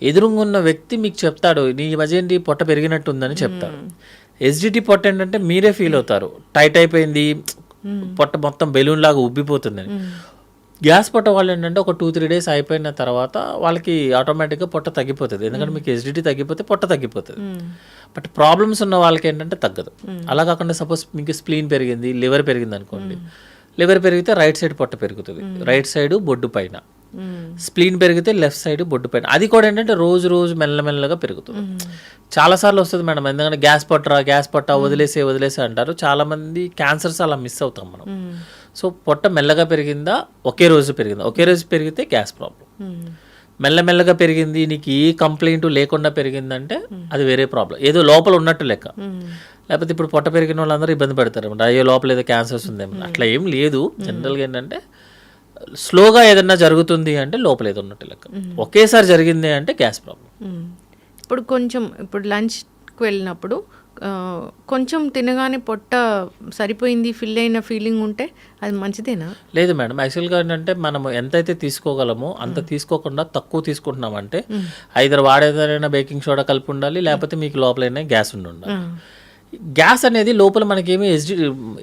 ఎదురుగా ఉన్న వ్యక్తి మీకు చెప్తాడు నీ మధ్య ఏంటి పొట్ట పెరిగినట్టు ఉందని చెప్తాడు. ఎస్జిటి పొట్ట ఏంటంటే మీరే ఫీల్ అవుతారు, టైట్ అయిపోయింది, పొట్ట మొత్తం బెలూన్ లాగా ఉబ్బిపోతుందని. గ్యాస్ పొట్ట వాళ్ళు ఏంటంటే ఒక 2-3 డేస్ అయిపోయిన తర్వాత వాళ్ళకి ఆటోమేటిక్గా పొట్ట తగ్గిపోతుంది, ఎందుకంటే మీకు ఎసిడిటీ తగ్గిపోతే పొట్ట తగ్గిపోతుంది. బట్ ప్రాబ్లమ్స్ ఉన్న వాళ్ళకి ఏంటంటే తగ్గదు. అలా కాకుండా సపోజ్ మీకు స్ప్లీన్ పెరిగింది, లివర్ పెరిగింది అనుకోండి, లివర్ పెరిగితే రైట్ సైడ్ పొట్ట పెరుగుతుంది, రైట్ సైడ్ బొడ్డు పైన. స్ప్లీన్ పెరిగితే లెఫ్ట్ సైడ్ బొడ్డు పైన. అది కూడా ఏంటంటే రోజు రోజు మెల్లమెల్లగా పెరుగుతుంది. చాలాసార్లు వస్తుంది మేడం, ఎందుకంటే గ్యాస్ పొట్ట వదిలేసే అంటారు. చాలామంది క్యాన్సర్స్ అలా మిస్ అవుతాం మనం. సో పొట్ట మెల్లగా పెరిగిందా, ఒకే రోజు పెరిగితే గ్యాస్ ప్రాబ్లం. మెల్లమెల్లగా పెరిగింది, నీకు ఏ కంప్లైంట్ లేకుండా పెరిగిందంటే అది వేరే ప్రాబ్లం, ఏదో లోపల ఉన్నట్టు లెక్క. లేకపోతే ఇప్పుడు పొట్ట పెరిగిన వాళ్ళందరూ ఇబ్బంది పడతారు, అయ్యో లోపల ఏదో క్యాన్సర్స్ ఉందేమో. అట్లా ఏం లేదు. జనరల్గా ఏంటంటే స్లోగా ఏదన్నా జరుగుతుంది అంటే లోపల ఏదో ఉన్నట్టు లెక్క. ఒకేసారి జరిగింది అంటే గ్యాస్ ప్రాబ్లం. ఇప్పుడు లంచ్కి వెళ్ళినప్పుడు కొంచెం తినగానే పొట్ట సరిపోయింది, ఫిల్ అయిన ఫీలింగ్ ఉంటే అది మంచిదేనా? లేదు మేడం, యాక్చువల్గా ఏంటంటే మనం ఎంతైతే తీసుకోగలమో అంత తీసుకోకుండా తక్కువ తీసుకుంటున్నామంటే ఐదర్ వాడేదైనా బేకింగ్ సోడా కలిపి ఉండాలి, లేకపోతే మీకు లోపలైనా గ్యాస్ ఉండాలి. గ్యాస్ అనేది లోపల మనకేమీ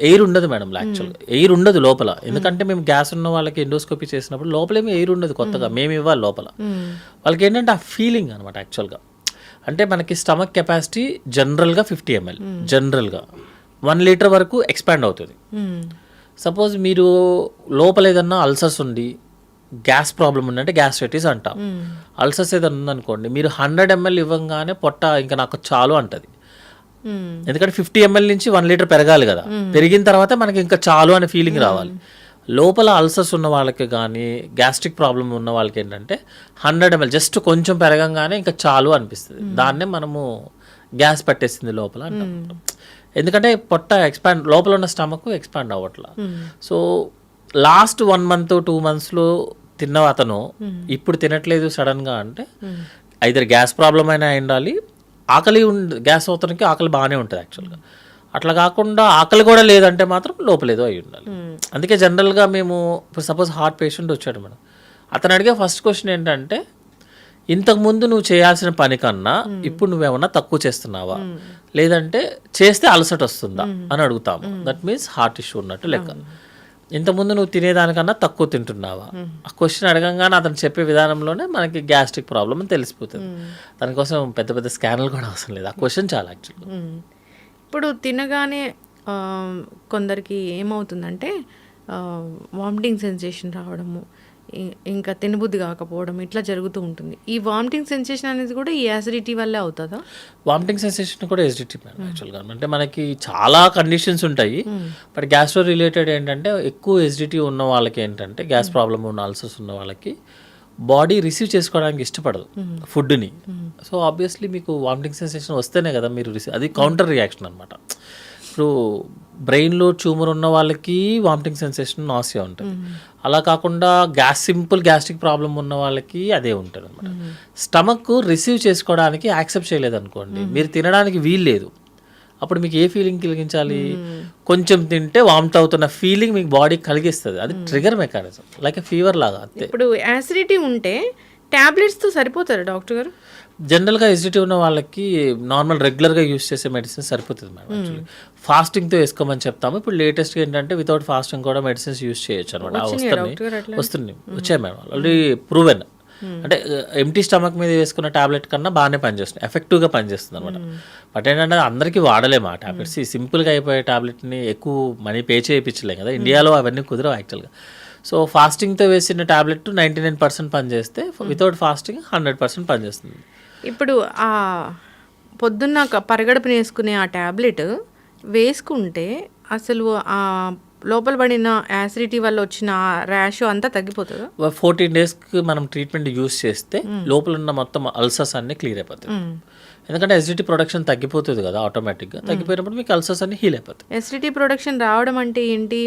ఎయిర్ ఉండదు మేడం. యాక్చువల్గా ఎయిర్ ఉండదు లోపల, ఎందుకంటే మేము గ్యాస్ ఉన్న వాళ్ళకి ఎండోస్కోపీ చేసినప్పుడు లోపలేమీ ఎయిర్ ఉండదు, కొత్తగా మేము ఇవ్వాలి లోపల. వాళ్ళకి ఏంటంటే ఆ ఫీలింగ్ అనమాట. యాక్చువల్గా అంటే మనకి స్టమక్ కెపాసిటీ జనరల్గా 50 ml, జనరల్గా 1 లీటర్ వరకు ఎక్స్పాండ్ అవుతుంది. సపోజ్ మీరు లోపల ఏదన్నా అల్సర్స్ ఉండి గ్యాస్ ప్రాబ్లం ఉందంటే గ్యాస్ట్రైటిస్ అంటాం. అల్సర్స్ ఏదన్నా ఉందనుకోండి, మీరు 100 ml ఇవ్వగానే పొట్ట ఇంకా నాకు చాలు అంటది. ఎందుకంటే 50 ml నుంచి 1 లీటర్ పెరగాలి కదా, పెరిగిన తర్వాత మనకి ఇంకా చాలు అనే ఫీలింగ్ రావాలి. లోపల అల్సర్స్ ఉన్న వాళ్ళకి కానీ గ్యాస్ట్రిక్ ప్రాబ్లం ఉన్న వాళ్ళకి ఏంటంటే 100 ml జస్ట్ కొంచెం పెరగంగానే ఇంకా చాలు అనిపిస్తుంది. దాన్నే మనము గ్యాస్ పట్టేసింది లోపల అంటాం. ఎందుకంటే పొట్ట లోపల ఉన్న స్టమక్ ఎక్స్పాండ్ అవ్వట్లా. సో లాస్ట్ 1 month 2 monthsలో తిన్న అతను ఇప్పుడు తినట్లేదు సడన్గా అంటే ఐదర్ గ్యాస్ ప్రాబ్లం అయినా ఉండాలి, గ్యాస్ అవుతానికి ఆకలి బాగానే ఉంటుంది యాక్చువల్గా. అట్లా కాకుండా ఆకలి కూడా లేదంటే మాత్రం లోపలేదో అయి ఉండాలి. అందుకే జనరల్గా మేము ఇప్పుడు సపోజ్ హార్ట్ పేషెంట్ వచ్చాడు మేడం, అతను అడిగే ఫస్ట్ క్వశ్చన్ ఏంటంటే ఇంతకుముందు నువ్వు చేయాల్సిన పని కన్నా ఇప్పుడు నువ్వేమన్నా తక్కువ చేస్తున్నావా, లేదంటే చేస్తే అలసట వస్తుందా అని అడుగుతాము. దట్ మీన్స్ హార్ట్ ఇష్యూ ఉన్నట్టు లెక్క. ఇంతకుముందు నువ్వు తినేదానికన్నా తక్కువ తింటున్నావా, ఆ క్వశ్చన్ అడగంగానే అతను చెప్పే విధానంలోనే మనకి గ్యాస్ట్రిక్ ప్రాబ్లం అని తెలిసిపోతుంది. దానికోసం పెద్ద పెద్ద స్కానర్లు కూడా అవసరం లేదు, ఆ క్వశ్చన్ చాలా యాక్చువల్గా. ఇప్పుడు తినగానే కొందరికి ఏమవుతుందంటే వామిటింగ్ సెన్సేషన్ రావడము, ఇంకా తినబుద్ధి కాకపోవడం ఇట్లా జరుగుతూ ఉంటుంది. ఈ వామిటింగ్ సెన్సేషన్ అనేది కూడా ఈ యాసిడిటీ వల్లే అవుతుందా? వామిటింగ్ సెన్సేషన్ కూడా ఎసిడిటీ యాక్చువల్గా. అంటే మనకి చాలా కండిషన్స్ ఉంటాయి, బట్ గ్యాస్ట్రో రిలేటెడ్ ఏంటంటే ఎక్కువ ఎసిడిటీ ఉన్న వాళ్ళకి ఏంటంటే గ్యాస్ ప్రాబ్లమ్ ఉన్న అల్సర్స్ ఉన్న వాళ్ళకి బాడీ రిసీవ్ చేసుకోవడానికి ఇష్టపడదు ఫుడ్ని. సో ఆబ్వియస్లీ మీకు వామిటింగ్ సెన్సేషన్ వస్తేనే కదా మీరు అది కౌంటర్ రియాక్షన్ అనమాట. ఇప్పుడు బ్రెయిన్లో ట్యూమర్ ఉన్న వాళ్ళకి వామిటింగ్ సెన్సేషన్ నాసియా ఉంటుంది. అలా కాకుండా సింపుల్ గ్యాస్ట్రిక్ ప్రాబ్లం ఉన్న వాళ్ళకి అదే ఉంటుంది అనమాట. స్టమక్ రిసీవ్ చేసుకోవడానికి యాక్సెప్ట్ చేయలేదు అనుకోండి, మీరు తినడానికి వీలు లేదు, అప్పుడు మీకు ఏ ఫీలింగ్ కలిగించాలి? కొంచెం తింటే వామిట్ అవుతున్న ఫీలింగ్ మీకు బాడీ కలిగిస్తుంది. అది ట్రిగర్ మెకానిజం, లైక్ ఫీవర్ లాగా అంతే. ఇప్పుడు యాసిడిటీ ఉంటే టాబ్లెట్స్తో సరిపోతారు డాక్టర్ గారు? జనరల్గా ఎసిడిటీ ఉన్న వాళ్ళకి నార్మల్ రెగ్యులర్గా యూస్ చేసే మెడిసిన్స్ సరిపోతుంది మేడం. యాక్చువల్లీ ఫాస్టింగ్తో వేసుకోమని చెప్తాము. ఇప్పుడు లేటెస్ట్గా ఏంటంటే వితౌట్ ఫాస్టింగ్ కూడా మెడిసిన్స్ యూస్ చేయొచ్చు అనమాట. వస్తున్నాయి వచ్చాయి మేడం, ఆల్రెడీ ప్రూవెన్. అంటే ఎంటీ స్టమక్ మీద వేసుకున్న టాబ్లెట్ కన్నా బాగానే పనిచేస్తుంది, ఎఫెక్టివ్గా పనిచేస్తుంది అనమాట. బట్ ఏంటంటే అందరికీ వాడలేము ఆ టాబ్లెట్స్. ఈ సింపుల్గా అయిపోయే టాబ్లెట్ని ఎక్కువ మనీ పే చేయించలేం కదా, ఇండియాలో అవన్నీ కుదరవు యాక్చువల్గా. సో ఫాస్టింగ్తో వేసిన టాబ్లెట్ 99% పనిచేస్తే వితౌట్ ఫాస్టింగ్ 100% పనిచేస్తుంది. ఇప్పుడు ఆ పొద్దున్న పరిగడుపున వేసుకునే ఆ టాబ్లెట్ వేసుకుంటే అసలు ఆ లోపల పడిన యాసిడిటీ వల్ల వచ్చిన ర్యాష్ అంతా తగ్గిపోతుందా? 14 daysకి మనం ట్రీట్మెంట్ యూస్ చేస్తే లోపల ఉన్న మొత్తం అల్సర్స్ అన్ని క్లియర్ అయిపోతాయి. ఎందుకంటే ఎసిడిటీ ప్రొడక్షన్ తగ్గిపోతుంది కదా ఆటోమేటిక్గా, తగ్గిపోయినప్పుడు మీకు అల్సర్స్ అన్ని హీల్ అయిపోతాయి. ఎసిడిటీ ప్రొడక్షన్ రావడం అంటే ఏంటి?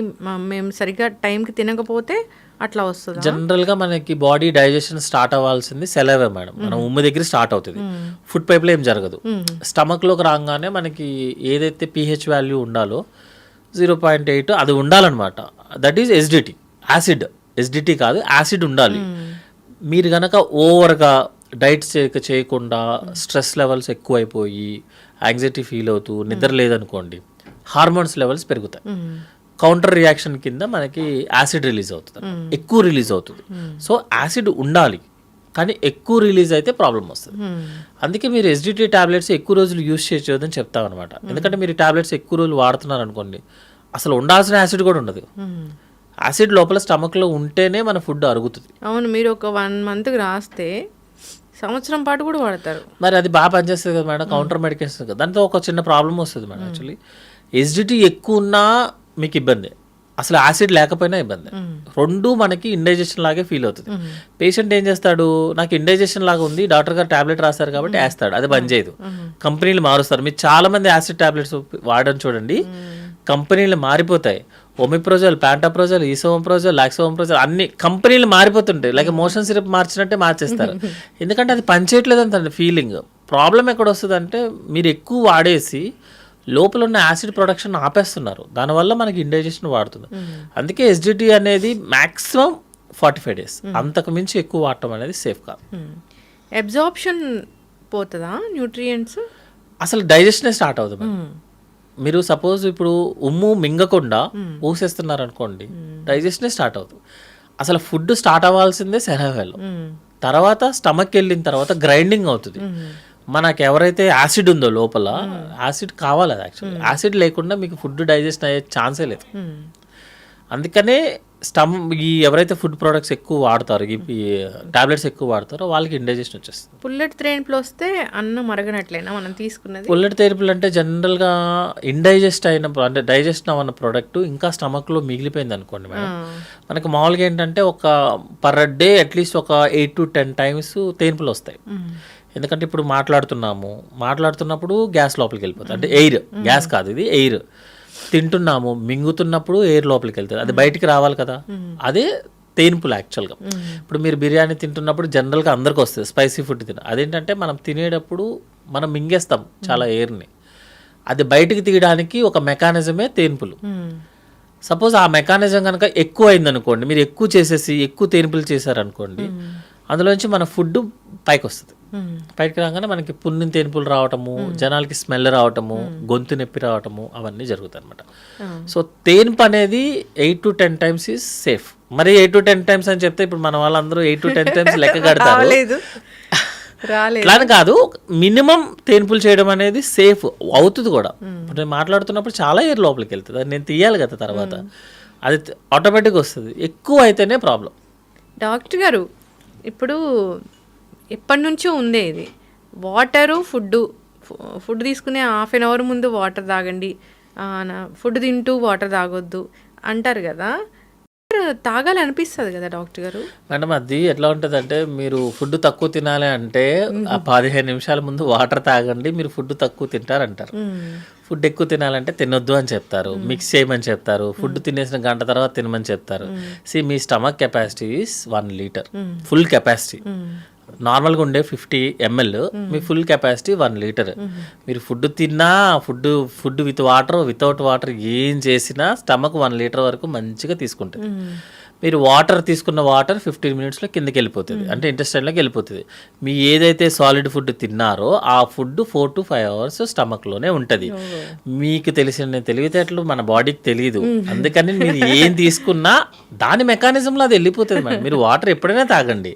మేము సరిగ్గా టైంకి తినకపోతే అట్లా వస్తుంది. జనరల్గా మనకి బాడీ డైజెషన్ స్టార్ట్ అవ్వాల్సింది సెలవే మేడం, మనం ఉమ్ము దగ్గర స్టార్ట్ అవుతుంది, ఫుడ్ పైప్లో ఏం జరగదు. స్టమక్లోకి రాగానే మనకి ఏదైతే pH వాల్యూ ఉండాలో 0.8 అది ఉండాలన్నమాట. దట్ ఈజ్ ఎసిడిటీ, ఎసిడిటీ కాదు యాసిడ్ ఉండాలి. మీరు కనుక ఓవర్గా డైట్ చేయకుండా స్ట్రెస్ లెవెల్స్ ఎక్కువైపోయి యాంగ్జైటీ ఫీల్ అవుతూ నిద్ర లేదనుకోండి, హార్మోన్స్ లెవెల్స్ పెరుగుతాయి. కౌంటర్ రియాక్షన్ కింద మనకి యాసిడ్ రిలీజ్ అవుతుంది, ఎక్కువ రిలీజ్ అవుతుంది. సో యాసిడ్ ఉండాలి, కానీ ఎక్కువ రిలీజ్ అయితే ప్రాబ్లం వస్తుంది. అందుకే మీరు ఎస్డిటీ టాబ్లెట్స్ ఎక్కువ రోజులు యూజ్ చేయొద్దని చెప్తాం అనమాట. ఎందుకంటే మీరు టాబ్లెట్స్ ఎక్కువ రోజులు వాడుతున్నారు అనుకోండి, అసలు ఉండాల్సిన యాసిడ్ కూడా ఉండదు. యాసిడ్ లోపల స్టమక్లో ఉంటేనే మన ఫుడ్ అరుగుతుంది. అవును, మీరు ఒక 1 మంత్కి రాస్తే సంవత్సరం పాటు కూడా వాడతారు. మరి అది బాగా పనిచేస్తుంది కదా మేడం, కౌంటర్ మెడికేషన్ కదా. దాంతో ఒక చిన్న ప్రాబ్లం వస్తుంది మేడం. యాక్చువల్లీ ఎస్డిటీ ఎక్కువ ఉన్నా మీకు ఇబ్బంది, అసలు యాసిడ్ లేకపోయినా ఇబ్బంది. రెండు మనకి ఇండైజెషన్ లాగే ఫీల్ అవుతుంది. పేషెంట్ ఏం చేస్తాడు, నాకు ఇండైజెషన్ లాగా ఉంది, డాక్టర్ గారు టాబ్లెట్ రాస్తారు కాబట్టి వేస్తాడు, అది బంద్ చేయదు. కంపెనీలు మారుస్తారు. మీరు చాలా మంది యాసిడ్ టాబ్లెట్స్ వాడని చూడండి, కంపెనీలు మారిపోతాయి. ఒమిప్రోజల్, ప్యాంటాప్రోజల్, ఈసోమప్రోజల్, లాక్సోమప్రోజల్ అన్ని కంపెనీలు మారిపోతుంటాయి. లైక్ మోషన్ సిరప్ మార్చినట్టే మార్చేస్తారు. ఎందుకంటే అది పనిచేయట్లేదు అంత ఫీలింగ్. ప్రాబ్లం ఎక్కడ వస్తుంది అంటే మీరు ఎక్కువ వాడేసి లోపల ఉన్న యాసిడ్ ప్రొడక్షన్ ఆపేస్తున్నారు, దానివల్ల మనకి ఇండైజెషన్ వాడుతుంది. అందుకే ఎస్డిటీ అనేది మ్యాక్సిమం 45 days, అంతకు మించి ఎక్కువ వాడటం అనేది సేఫ్ కాదు. అబ్జార్ప్షన్ పోతుందా న్యూట్రియంట్స్? అసలు డైజెషనే స్టార్ట్ అవుతుంది. మీరు సపోజ్ ఇప్పుడు ఉమ్ము మింగకుండా ఊసేస్తున్నారు అనుకోండి, డైజెషనే స్టార్ట్ అవుతుంది. అసలు ఫుడ్ స్టార్ట్ అవ్వాల్సిందే సెరవేలో, తర్వాత స్టమక్ వెళ్ళిన తర్వాత గ్రైండింగ్ అవుతుంది. మనకు ఎవరైతే యాసిడ్ ఉందో లోపల, యాసిడ్ కావాలి అది యాక్చువల్లీ. యాసిడ్ లేకుండా మీకు ఫుడ్ డైజెస్ట్ అయ్యే ఛాన్సే లేదు. అందుకనే ఈ ఎవరైతే ఫుడ్ ప్రోడక్ట్స్ ఎక్కువ వాడతారో, ఈ టాబ్లెట్స్ ఎక్కువ వాడతారో వాళ్ళకి ఇండైజెషన్ వచ్చేస్తుంది. పుల్లెట్ థెరపీలు వస్తే అన్నం మరగనట్లేనా మనం తీసుకున్నది? పుల్లెట్ థెరపీలు అంటే జనరల్గా ఇండైజెస్ట్ అయిన, అంటే డైజెస్ట్ అవ్వన్న ప్రోడక్ట్ ఇంకా స్టమక్లో మిగిలిపోయింది అనుకోండి మేడం, మనకి మామూలుగా ఏంటంటే ఒక పర్ డే అట్లీస్ట్ ఒక 8 to 10 times తేన్పులు వస్తాయి. ఎందుకంటే ఇప్పుడు మాట్లాడుతున్నప్పుడు గ్యాస్ లోపలికి వెళ్ళిపోతుంది, అంటే ఎయిర్, గ్యాస్ కాదు ఇది ఎయిర్. తింటున్నాము, మింగుతున్నప్పుడు ఎయిర్ లోపలికి వెళ్తుంది, అది బయటికి రావాలి కదా, అదే తేన్పులు యాక్చువల్గా. ఇప్పుడు మీరు బిర్యానీ తింటున్నప్పుడు జనరల్గా అందరికి వస్తుంది, స్పైసీ ఫుడ్ అదేంటంటే మనం తినేటప్పుడు మనం మింగేస్తాం చాలా ఎయిర్ని, అది బయటికి తీయడానికి ఒక మెకానిజమే తేన్పులు. సపోజ్ ఆ మెకానిజం కనుక ఎక్కువ అయిందనుకోండి, మీరు ఎక్కువ చేసేసి ఎక్కువ తేన్పులు చేశారనుకోండి, అందులోంచి మన ఫుడ్ పైకి వస్తుంది. పైకి రాగానే మనకి పున్నిన తేన్పులు రావటము, జనాలకి స్మెల్ రావటము, గొంతు నొప్పి రావటము, అవన్నీ జరుగుతాయి అనమాట. సో తేన్పు అనేది 8 to 10 times ఈజ్ సేఫ్. మరి 8 to 10 times అని చెప్తే ఇప్పుడు మన వాళ్ళందరూ 8 to 10 times లెక్క కడతారు. అట్లా కాదు, మినిమం తేన్పులు చేయడం అనేది సేఫ్ అవుతుంది కూడా. ఇప్పుడు నేను మాట్లాడుతున్నప్పుడు చాలా ఎయిర్ లోపలికి వెళ్తుంది, అది నేను తీయాలి కదా తర్వాత, అది ఆటోమేటిక్గా వస్తుంది. ఎక్కువ అయితేనే ప్రాబ్లం. డాక్టర్ గారు, ఇప్పుడు ఎప్పటి నుంచో ఉందే ఇది, వాటరు ఫుడ్ తీసుకునే 1/2 hour ముందు వాటర్ తాగండి, ఫుడ్ తింటూ వాటర్ తాగొద్దు అంటారు కదా, తాగాలనిపిస్తుంది కదా డాక్టర్ గారు? మేడం అది ఎట్లా ఉంటుంది అంటే, మీరు ఫుడ్ తక్కువ తినాలి అంటే 15 నిమిషాల ముందు వాటర్ తాగండి, మీరు ఫుడ్ తక్కువ తింటారంటారు. ఫుడ్ ఎక్కువ తినాలంటే తినొద్దు అని చెప్తారు, మిక్స్ చేయమని చెప్తారు, ఫుడ్ తినేసిన గంట తర్వాత తినమని చెప్తారు. మీ stomach capacity is 1 liter, full capacity. నార్మల్గా ఉండే 50 ml, మీ ఫుల్ కెపాసిటీ 1 liter. మీరు ఫుడ్ తిన్నా, food with water, without water ఏం చేసినా స్టమక్ 1 liter వరకు మంచిగా తీసుకుంటుంది. మీరు వాటర్ తీసుకున్న వాటర్ 15 minutesలో కిందకి వెళ్ళిపోతుంది, అంటే ఇంటెస్టైన్లోకి వెళ్ళిపోతుంది. మీ ఏదైతే సాలిడ్ ఫుడ్ తిన్నారో ఆ ఫుడ్ 4 to 5 hours స్టమక్లోనే ఉంటుంది. మీకు తెలిసిన తెలివితేటలు మన బాడీకి తెలియదు, అందుకని మీరు ఏం తీసుకున్నా దాని మెకానిజంలో అది వెళ్ళిపోతుంది మేడం. మీరు వాటర్ ఎప్పుడైనా తాగండి.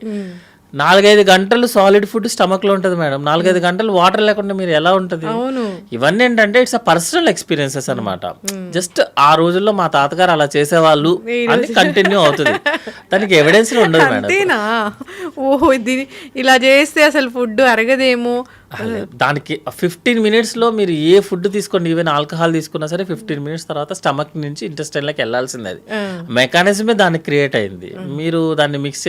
4-5 గంటలు సాలిడ్ ఫుడ్ స్టమక్ లో ఉంటుంది మేడం, 4-5 గంటలు వాటర్ లేకుండా మీరు ఎలా ఉంటుంది? ఇవన్నీ ఏంటంటే ఇట్స్ అ పర్సనల్ ఎక్స్పీరియన్సెస్ అనమాట. జస్ట్ ఆ రోజుల్లో మా తాతగారు అలా చేసేవాళ్ళు అని కంటిన్యూ అవుతుంది, దానికి ఎవిడెన్స్ ఉండదు మేడం. ఓహో, ఇలా చేస్తే అసలు ఫుడ్ అరగదేమో. దానికి 15 minutesలో మీరు ఏ ఫుడ్ తీసుకోండి, ఈవెన్ ఆల్కహాల్ తీసుకున్నా సరే 15 minutes తర్వాత స్టమక్ నుంచి ఇంటెస్టైన్లోకి వెళ్ళాల్సింది. అది మెకానిజమే దానికి క్రియేట్ అయింది. మీరు దాన్ని మిక్స్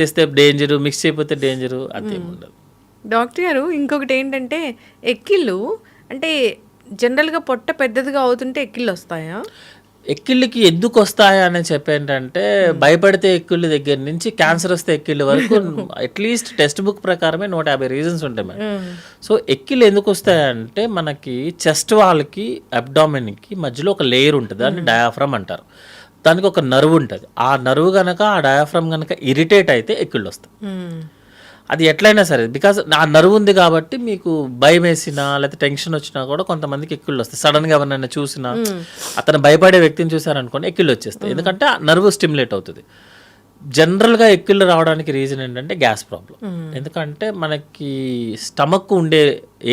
చేస్తే డేంజరు, మిక్స్ చేయకపోతే డేంజరు, అదేమి ఉండదు. డాక్టర్ గారు, ఇంకొకటి ఏంటంటే ఎక్కిళ్ళు, అంటే జనరల్గా పొట్ట పెద్దదిగా అవుతుంటే ఎక్కిళ్ళు వస్తాయా? ఎక్కిళ్ళకి ఎందుకు వస్తాయా అని చెప్పేంటంటే, భయపడితే ఎక్కిళ్ళ దగ్గర నుంచి క్యాన్సర్ వస్తే ఎక్కిళ్ళ వరకు అట్లీస్ట్ టెక్స్ట్ బుక్ ప్రకారమే 150 రీజన్స్ ఉంటాయి మేడం. సో ఎక్కిళ్ళు ఎందుకు వస్తాయంటే, మనకి చెస్ట్ వాళ్ళకి అబ్డామిన్కి మధ్యలో ఒక లేయర్ ఉంటుంది, దాన్ని డయాఫ్రమ్ అంటారు. దానికి ఒక నర్వ్ ఉంటుంది, ఆ నర్వ్ కనుక, ఆ డయాఫ్రమ్ కనుక ఇరిటేట్ అయితే ఎక్కిళ్ళు వస్తాయి. అది ఎట్లయినా సరే బికాజ్ ఆ నర్వ్ ఉంది కాబట్టి మీకు భయం వేసినా లేకపోతే టెన్షన్ వచ్చినా కూడా కొంతమందికి ఎక్కిళ్ళు వస్తాయి. సడన్గా ఎవరినైనా చూసినా అతను భయపడే వ్యక్తిని చూసారనుకోండి ఎక్కిళ్ళు వచ్చేస్తాయి, ఎందుకంటే ఆ నర్వ్ స్టిమ్యులేట్ అవుతుంది. జనరల్గా ఎక్కిళ్ళు రావడానికి రీజన్ ఏంటంటే గ్యాస్ ప్రాబ్లం. ఎందుకంటే మనకి స్టమక్ ఉండే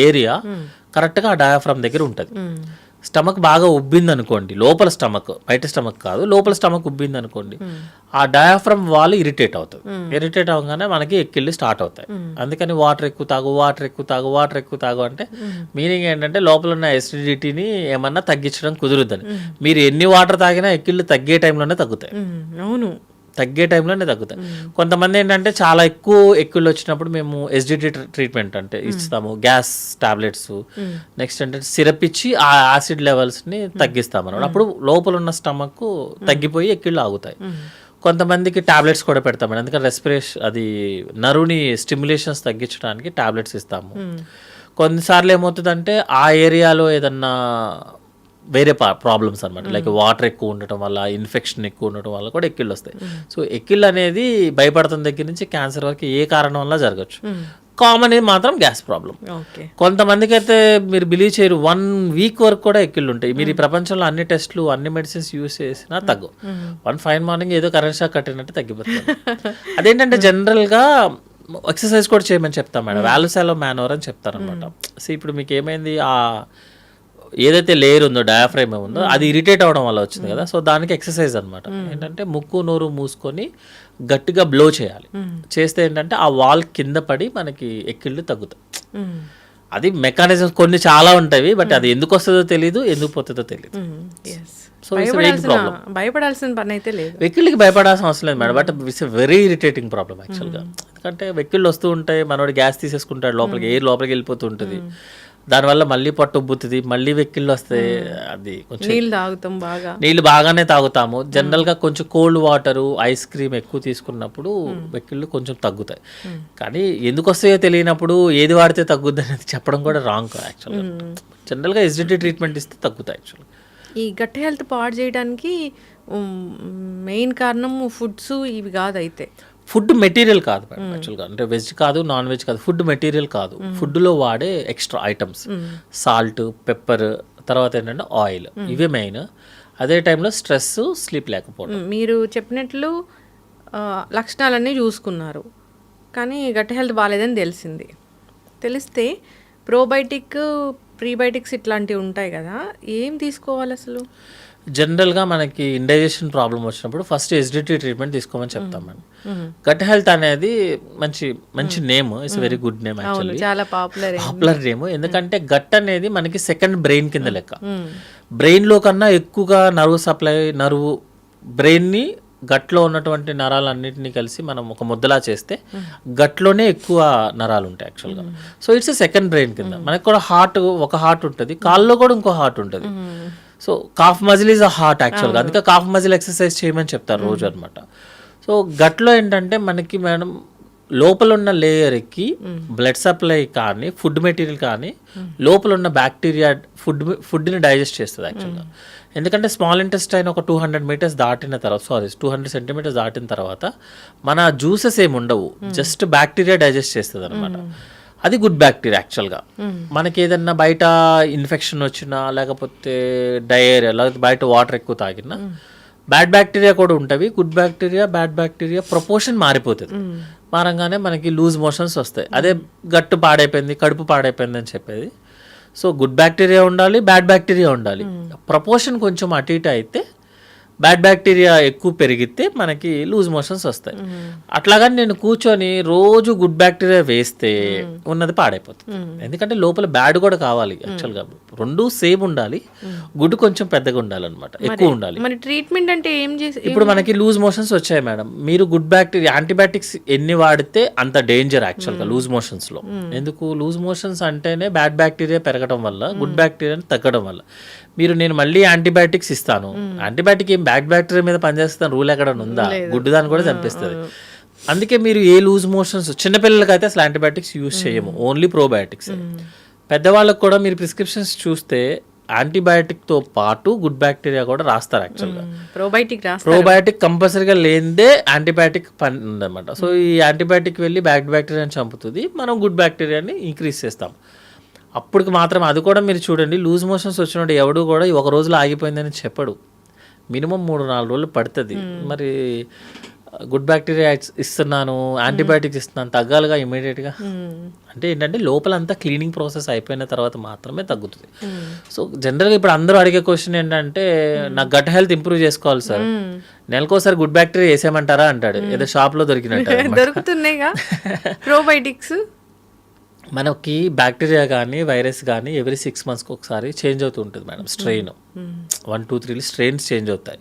ఏరియా కరెక్ట్గా ఆ డయాఫ్రామ్ దగ్గర ఉంటుంది. స్టమక్ బాగా ఉబ్బింది అనుకోండి, లోపల స్టమక్, బయట స్టమక్ కాదు, లోపల స్టమక్ ఉబ్బింది అనుకోండి, ఆ డయాఫ్రమ్ వాల్ ఇరిటేట్ అవుతుంది. ఇరిటేట్ అవ్వగానే మనకి ఎక్కిళ్ళు స్టార్ట్ అవుతాయి. అందుకని వాటర్ ఎక్కువ తాగు, వాటర్ ఎక్కువ తాగు, వాటర్ ఎక్కువ తాగు అంటే మీనింగ్ ఏంటంటే లోపల ఉన్న ఎసిడిటీని ఏమన్నా తగ్గించడం కుదురుద్దని. మీరు ఎన్ని వాటర్ తాగినా ఎక్కిళ్ళు తగ్గే టైంలోనే తగ్గుతాయి. అవును, తగ్గే టైంలోనే తగ్గుతాయి. కొంతమంది ఏంటంటే చాలా ఎక్కువ ఎక్కిళ్ళు వచ్చినప్పుడు మేము ఎస్డిటి ట్రీట్మెంట్ అంటే ఇస్తాము, గ్యాస్ టాబ్లెట్స్, నెక్స్ట్ ఏంటంటే సిరప్ ఇచ్చి ఆ యాసిడ్ లెవెల్స్ని తగ్గిస్తాం అన్నమాట. అప్పుడు లోపల ఉన్న స్టమక్ తగ్గిపోయి ఎక్కిళ్ళు ఆగుతాయి. కొంతమందికి టాబ్లెట్స్ కూడా పెడతాం, ఎందుకంటే రెస్పిరేషన్ అది నరుని స్టిమ్యులేషన్స్ తగ్గించడానికి టాబ్లెట్స్ ఇస్తాము. కొన్నిసార్లు ఏమవుతుందంటే ఆ ఏరియాలో ఏదన్నా వేరే ప్రాబ్లమ్స్ అనమాట, లైక్ వాటర్ ఎక్కువ ఉండటం వల్ల, ఇన్ఫెక్షన్ ఎక్కువ ఉండటం వల్ల కూడా ఎక్కిళ్ళు వస్తాయి. సో ఎక్కిళ్ళు అనేది భయపడుతున్న దగ్గర నుంచి క్యాన్సర్ వరకు ఏ కారణం వల్ల జరగచ్చు. కామన్ మాత్రం గ్యాస్ ప్రాబ్లం. కొంతమందికి అయితే మీరు బిలీవ్ చేయరు 1 వీక్ వరకు కూడా ఎక్కిళ్ళు ఉంటాయి. మీరు ఈ ప్రపంచంలో అన్ని టెస్ట్లు అన్ని మెడిసిన్స్ యూస్ చేసినా తగ్గు. వన్ ఫైన్ మార్నింగ్ ఏదో కరెంట్ షాక్ కట్టినట్టు తగ్గిపోతుంది. అదేంటంటే జనరల్గా ఎక్సర్సైజ్ కూడా చేయమని చెప్తాం మేడం, వాల్వ్స్ మ్యానోవర్ అని చెప్తారనమాట. సో ఇప్పుడు మీకు ఏమైంది, ఆ ఏదైతే లేయర్ ఉందో డయాఫ్రైమ్ ఉందో అది ఇరిటేట్ అవడం వల్ల వచ్చింది కదా. సో దానికి ఎక్సర్సైజ్ అనమాట. ఏంటంటే ముక్కు నోరు మూసుకొని గట్టిగా బ్లో చేయాలి. చేస్తే ఏంటంటే ఆ వాల్ కింద పడి మనకి ఎక్కిళ్ళు తగ్గుతాయి. అది మెకానిజమ్స్ కొన్ని చాలా ఉంటాయి, బట్ అది ఎందుకు వస్తుందో తెలియదు, ఎందుకు పోతుందో తెలియదు. సో భయపడాల్సిన పని అయితే లేదు, వెక్కిళ్ళకి భయపడాల్సిన అవసరం లేదు madam, but it's very irritating problem యాక్చువల్గా. ఎందుకంటే వెక్కిళ్ళు వస్తూ ఉంటాయి, మనోడు గ్యాస్ తీసేసుకుంటాడు, లోపలికి ఎయిర్ లోపలికి వెళ్ళిపోతూ ఉంటుంది, దానివల్ల మళ్ళీ పొట్ట ఉబ్బుతుంది, మళ్ళీ వెక్కిళ్ళు వస్తాయి. అది కొంచెం నీళ్ళు బాగానే తాగుతాము. జనరల్గా కొంచెం కోల్డ్ వాటరు, ఐస్ క్రీమ్ ఎక్కువ తీసుకున్నప్పుడు వెక్కిళ్ళు కొంచెం తగ్గుతాయి. కానీ ఎందుకు వస్తాయో తెలియనప్పుడు ఏది వాడితే తగ్గుద్ది అనేది చెప్పడం కూడా రాంగ్ యాక్చువల్గా. జనరల్గా ఎసిడిటీ ట్రీట్మెంట్ ఇస్తే తగ్గుతాయి యాక్చువల్గా. ఈ గట్ హెల్త్ పాడు చేయడానికి మెయిన్ కారణం ఫుడ్స్ ఇవి కాదు. అయితే ఫుడ్ మెటీరియల్ కాదు మేడం యాక్చువల్గా, అంటే వెజ్ కాదు, నాన్ వెజ్ కాదు, ఫుడ్ మెటీరియల్ కాదు. ఫుడ్లో వాడే ఎక్స్ట్రా ఐటమ్స్, సాల్ట్, పెప్పర్, తర్వాత ఏంటంటే ఆయిల్, ఇవే మెయిన్. అదే టైంలో స్ట్రెస్, స్లీప్ లేకపోవడం. మీరు చెప్పినట్లు లక్షణాలన్నీ చూసుకున్నారు, కానీ గట్ హెల్త్ బాగాలేదని తెలిస్తే ప్రోబయోటిక్, ప్రీబయోటిక్స్ ఇట్లాంటివి ఉంటాయి కదా, ఏం తీసుకోవాలి అసలు? జనరల్గా మనకి ఇండైజెషన్ ప్రాబ్లం వచ్చినప్పుడు ఫస్ట్ ఎసిడిటీ ట్రీట్మెంట్ తీసుకోమని చెప్తాం మేడం. గట్ హెల్త్ అనేది మంచి name, it's very good name actually, చాలా పాపులర్ నేమ్. ఎందుకంటే గట్ అనేది మనకి సెకండ్ బ్రెయిన్ కింద లెక్క. బ్రెయిన్లో కన్నా ఎక్కువగా నర్వ్ బ్రెయిన్ని గట్లో ఉన్నటువంటి నరాలన్నింటినీ కలిసి మనం ఒక ముద్దలా చేస్తే గట్లోనే ఎక్కువ నరాలు ఉంటాయి యాక్చువల్గా. సో ఇట్స్ సెకండ్ బ్రెయిన్ కింద. మనకి కూడా ఒక హార్ట్ ఉంటుంది, కాల్లో కూడా ఇంకో హార్ట్ ఉంటుంది. So cough muscle is a heart యాక్చువల్గా, అందుకే కాఫ్ మజిల్ ఎక్సర్సైజ్ చేయమని చెప్తారు రోజు అనమాట. సో గట్లో ఏంటంటే మనకి మేడం లోపల ఉన్న లేయర్కి బ్లడ్ సప్లై కానీ, ఫుడ్ మెటీరియల్ కానీ, లోపల ఉన్న బ్యాక్టీరియా ఫుడ్ని డైజెస్ట్ చేస్తుంది యాక్చువల్గా. ఎందుకంటే స్మాల్ ఇంటెస్టైన్ ఒక 200 మీటర్స్ దాటిన తర్వాత 200 సెంటీమీటర్స్ దాటిన తర్వాత మన జ్యూసెస్ ఏమి ఉండవు, జస్ట్ బ్యాక్టీరియా డైజెస్ట్ చేస్తుంది అనమాట. అది గుడ్ బ్యాక్టీరియా యాక్చువల్గా. మనకి ఏదన్నా బయట ఇన్ఫెక్షన్ వచ్చినా, లేకపోతే డయేరియా, లేకపోతే బయట వాటర్ ఎక్కువ తాగినా బ్యాడ్ బ్యాక్టీరియా కూడా ఉంటుంది. Good bacteria, bad bacteria proportion మారిపోతుంది. మారంగానే మనకి లూజ్ మోషన్స్ వస్తాయి. అదే గట్టు పాడైపోయింది, కడుపు పాడైపోయింది అని చెప్పేది. సో గుడ్ బ్యాక్టీరియా ఉండాలి, బ్యాడ్ బ్యాక్టీరియా ఉండాలి. ప్రపోర్షన్ కొంచెం అటు ఇటు అయితే, బ్యాడ్ బ్యాక్టీరియా ఎక్కువ పెరిగితే మనకి లూజ్ మోషన్స్ వస్తాయి. అట్లాగని నేను కూర్చొని రోజు గుడ్ బ్యాక్టీరియా వేస్తే ఉన్నది పాడైపోతుంది. ఎందుకంటే లోపల బ్యాడ్ కూడా కావాలి యాక్చువల్గా, రెండు సేమ్ ఉండాలి. గుడ్ కొంచెం పెద్దగా ఉండాలన్నమాట, ఎక్కువ ఉండాలి. మరి ట్రీట్మెంట్ అంటే ఏం చేసి, ఇప్పుడు మనకి లూజ్ మోషన్స్ వచ్చాయి మేడం, మీరు గుడ్ బ్యాక్టీరియా యాంటీబయాటిక్స్ ఎన్ని వాడితే అంత డేంజర్ యాక్చువల్గా లూజ్ మోషన్స్లో. ఎందుకు లూజ్ మోషన్స్ అంటేనే బ్యాడ్ బ్యాక్టీరియా పెరగడం వల్ల, గుడ్ బ్యాక్టీరియాని తగ్గడం వల్ల. నేను మళ్ళీ యాంటీబయాటిక్స్ ఇస్తాను, యాంటీబయాటిక్ ఏం బ్యాడ్ బ్యాక్టీరియా మీద పనిచేస్తాను రూల్ ఎక్కడ ఉందా? గుడ్ దాన్ని కూడా చంపిస్తుంది. అందుకే మీరు ఏ లూజ్ మోషన్స్, చిన్నపిల్లలకైతే అసలు యాంటీబయాటిక్స్ యూజ్ చేయము, ఓన్లీ ప్రోబయాటిక్స్. పెద్దవాళ్ళకి కూడా మీరు ప్రిస్క్రిప్షన్స్ చూస్తే యాంటీబయాటిక్తో పాటు గుడ్ బ్యాక్టీరియా కూడా రాస్తారు యాక్చువల్గా. ప్రోబయోటిక్ రాస్తారు. ప్రోబయాటిక్ కంపల్సరీగా లేనిదే యాంటీబయాటిక్ పని ఉందన్నమాట. సో ఈ యాంటీబయాటిక్ వెళ్ళి బ్యాడ్ బ్యాక్టీరియాని చంపుతుంది, మనం గుడ్ బ్యాక్టీరియాని ఇంక్రీజ్ చేస్తాం. అప్పటికి మాత్రం అది కూడా మీరు చూడండి, లూజ్ మోషన్స్ వచ్చినప్పుడు ఎవడు కూడా ఒక రోజులో ఆగిపోయిందని చెప్పడు, మినిమం 3-4 రోజులు పడుతుంది. మరి గుడ్ బ్యాక్టీరియా ఇస్తున్నాను, యాంటీబయాటిక్స్ ఇస్తున్నాను, తగ్గాలిగా ఇమీడియట్గా. అంటే ఏంటంటే లోపలంతా క్లీనింగ్ ప్రాసెస్ అయిపోయిన తర్వాత మాత్రమే తగ్గుతుంది. సో జనరల్గా ఇప్పుడు అందరూ అడిగే క్వశ్చన్ ఏంటంటే, నాకు గట్ హెల్త్ ఇంప్రూవ్ చేసుకోవాలి సార్, నెలకోసారి గుడ్ బ్యాక్టీరియా వేసేయమంటారా అంటాడు, ఏదో షాప్లో దొరికినట్టు. దొరుకుతున్నాయిగా ప్రోబయోటిక్స్. మనకి బ్యాక్టీరియా కానీ వైరస్ కానీ ఎవ్రీ 6 monthsకి ఒకసారి చేంజ్ అవుతూ ఉంటుంది మేడం. స్ట్రెయిన్ 1, 2, 3 స్ట్రెయిన్స్ చేంజ్ అవుతాయి.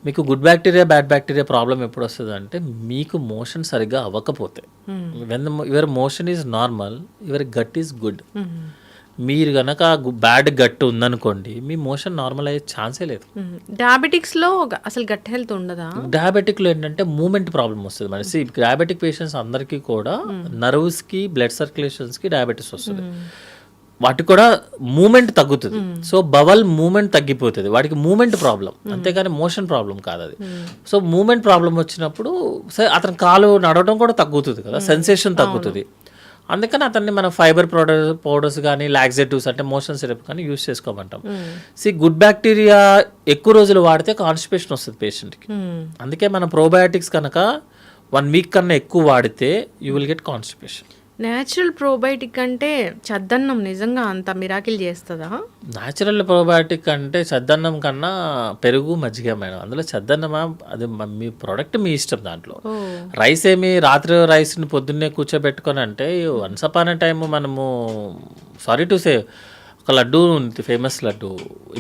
మీకు good bacteria bad bacteria problem ఎప్పుడు వస్తుంది అంటే, మీకు మోషన్ సరిగ్గా అవ్వకపోతే. When your motion is normal, your gut is good. మీరు కనుక బ్యాడ్ గట్ ఉందనుకోండి, మీ మోషన్ నార్మల్ అయ్యే ఛాన్సే లేదు. డయాబెటిక్స్లో అసలు గట్ హెల్త్ ఉండదా? డయాబెటిక్లో ఏంటంటే మూమెంట్ ప్రాబ్లం వస్తుంది మరి. డయాబెటిక్ పేషెంట్స్ అందరికీ కూడా నర్వ్స్కి బ్లడ్ సర్క్యులేషన్స్కి డయాబెటీస్ వస్తుంది. వాటికి కూడా మూమెంట్ తగ్గుతుంది. సో బవల్ మూమెంట్ తగ్గిపోతుంది, వాడికి మూమెంట్ ప్రాబ్లం, అంతేగాని మోషన్ ప్రాబ్లం కాదు అది. సో మూమెంట్ ప్రాబ్లం వచ్చినప్పుడు అతని కాలు నడవడం కూడా తగ్గుతుంది కదా, సెన్సేషన్ తగ్గుతుంది. అందుకని అతన్ని మనం ఫైబర్ పౌడర్స్ కానీ లాక్సేటివ్స్ అంటే మోషన్ సిరప్ కానీ యూస్ చేసుకోమంటాం. గుడ్ బ్యాక్టీరియా ఎక్కువ రోజులు వాడితే కాన్స్టిపేషన్ వస్తుంది పేషెంట్కి. అందుకే మనం ప్రోబయాటిక్స్ కనుక 1 week కన్నా ఎక్కువ వాడితే you will get constipation. Natural probiotic అంటే చద్దన్నం నిజంగా అంత మిరాకిల్ చేస్తుందా? న్యాచురల్ ప్రోబయాటిక్ అంటే చద్దన్నం కన్నా పెరుగు మజ్జిగ మేడం. అందులో చద్దన్నమా అది మీ ప్రోడక్ట్ మీ ఇష్టం. దాంట్లో రైస్ ఏమి రాత్రి రైస్ని పొద్దున్నే కూర్చోబెట్టుకొని అంటే వన్స్ అపాన్ ఎ టైమ్ మనము సారీ టు సే ఒక లడ్డు ఉంది, ఫేమస్ లడ్డు,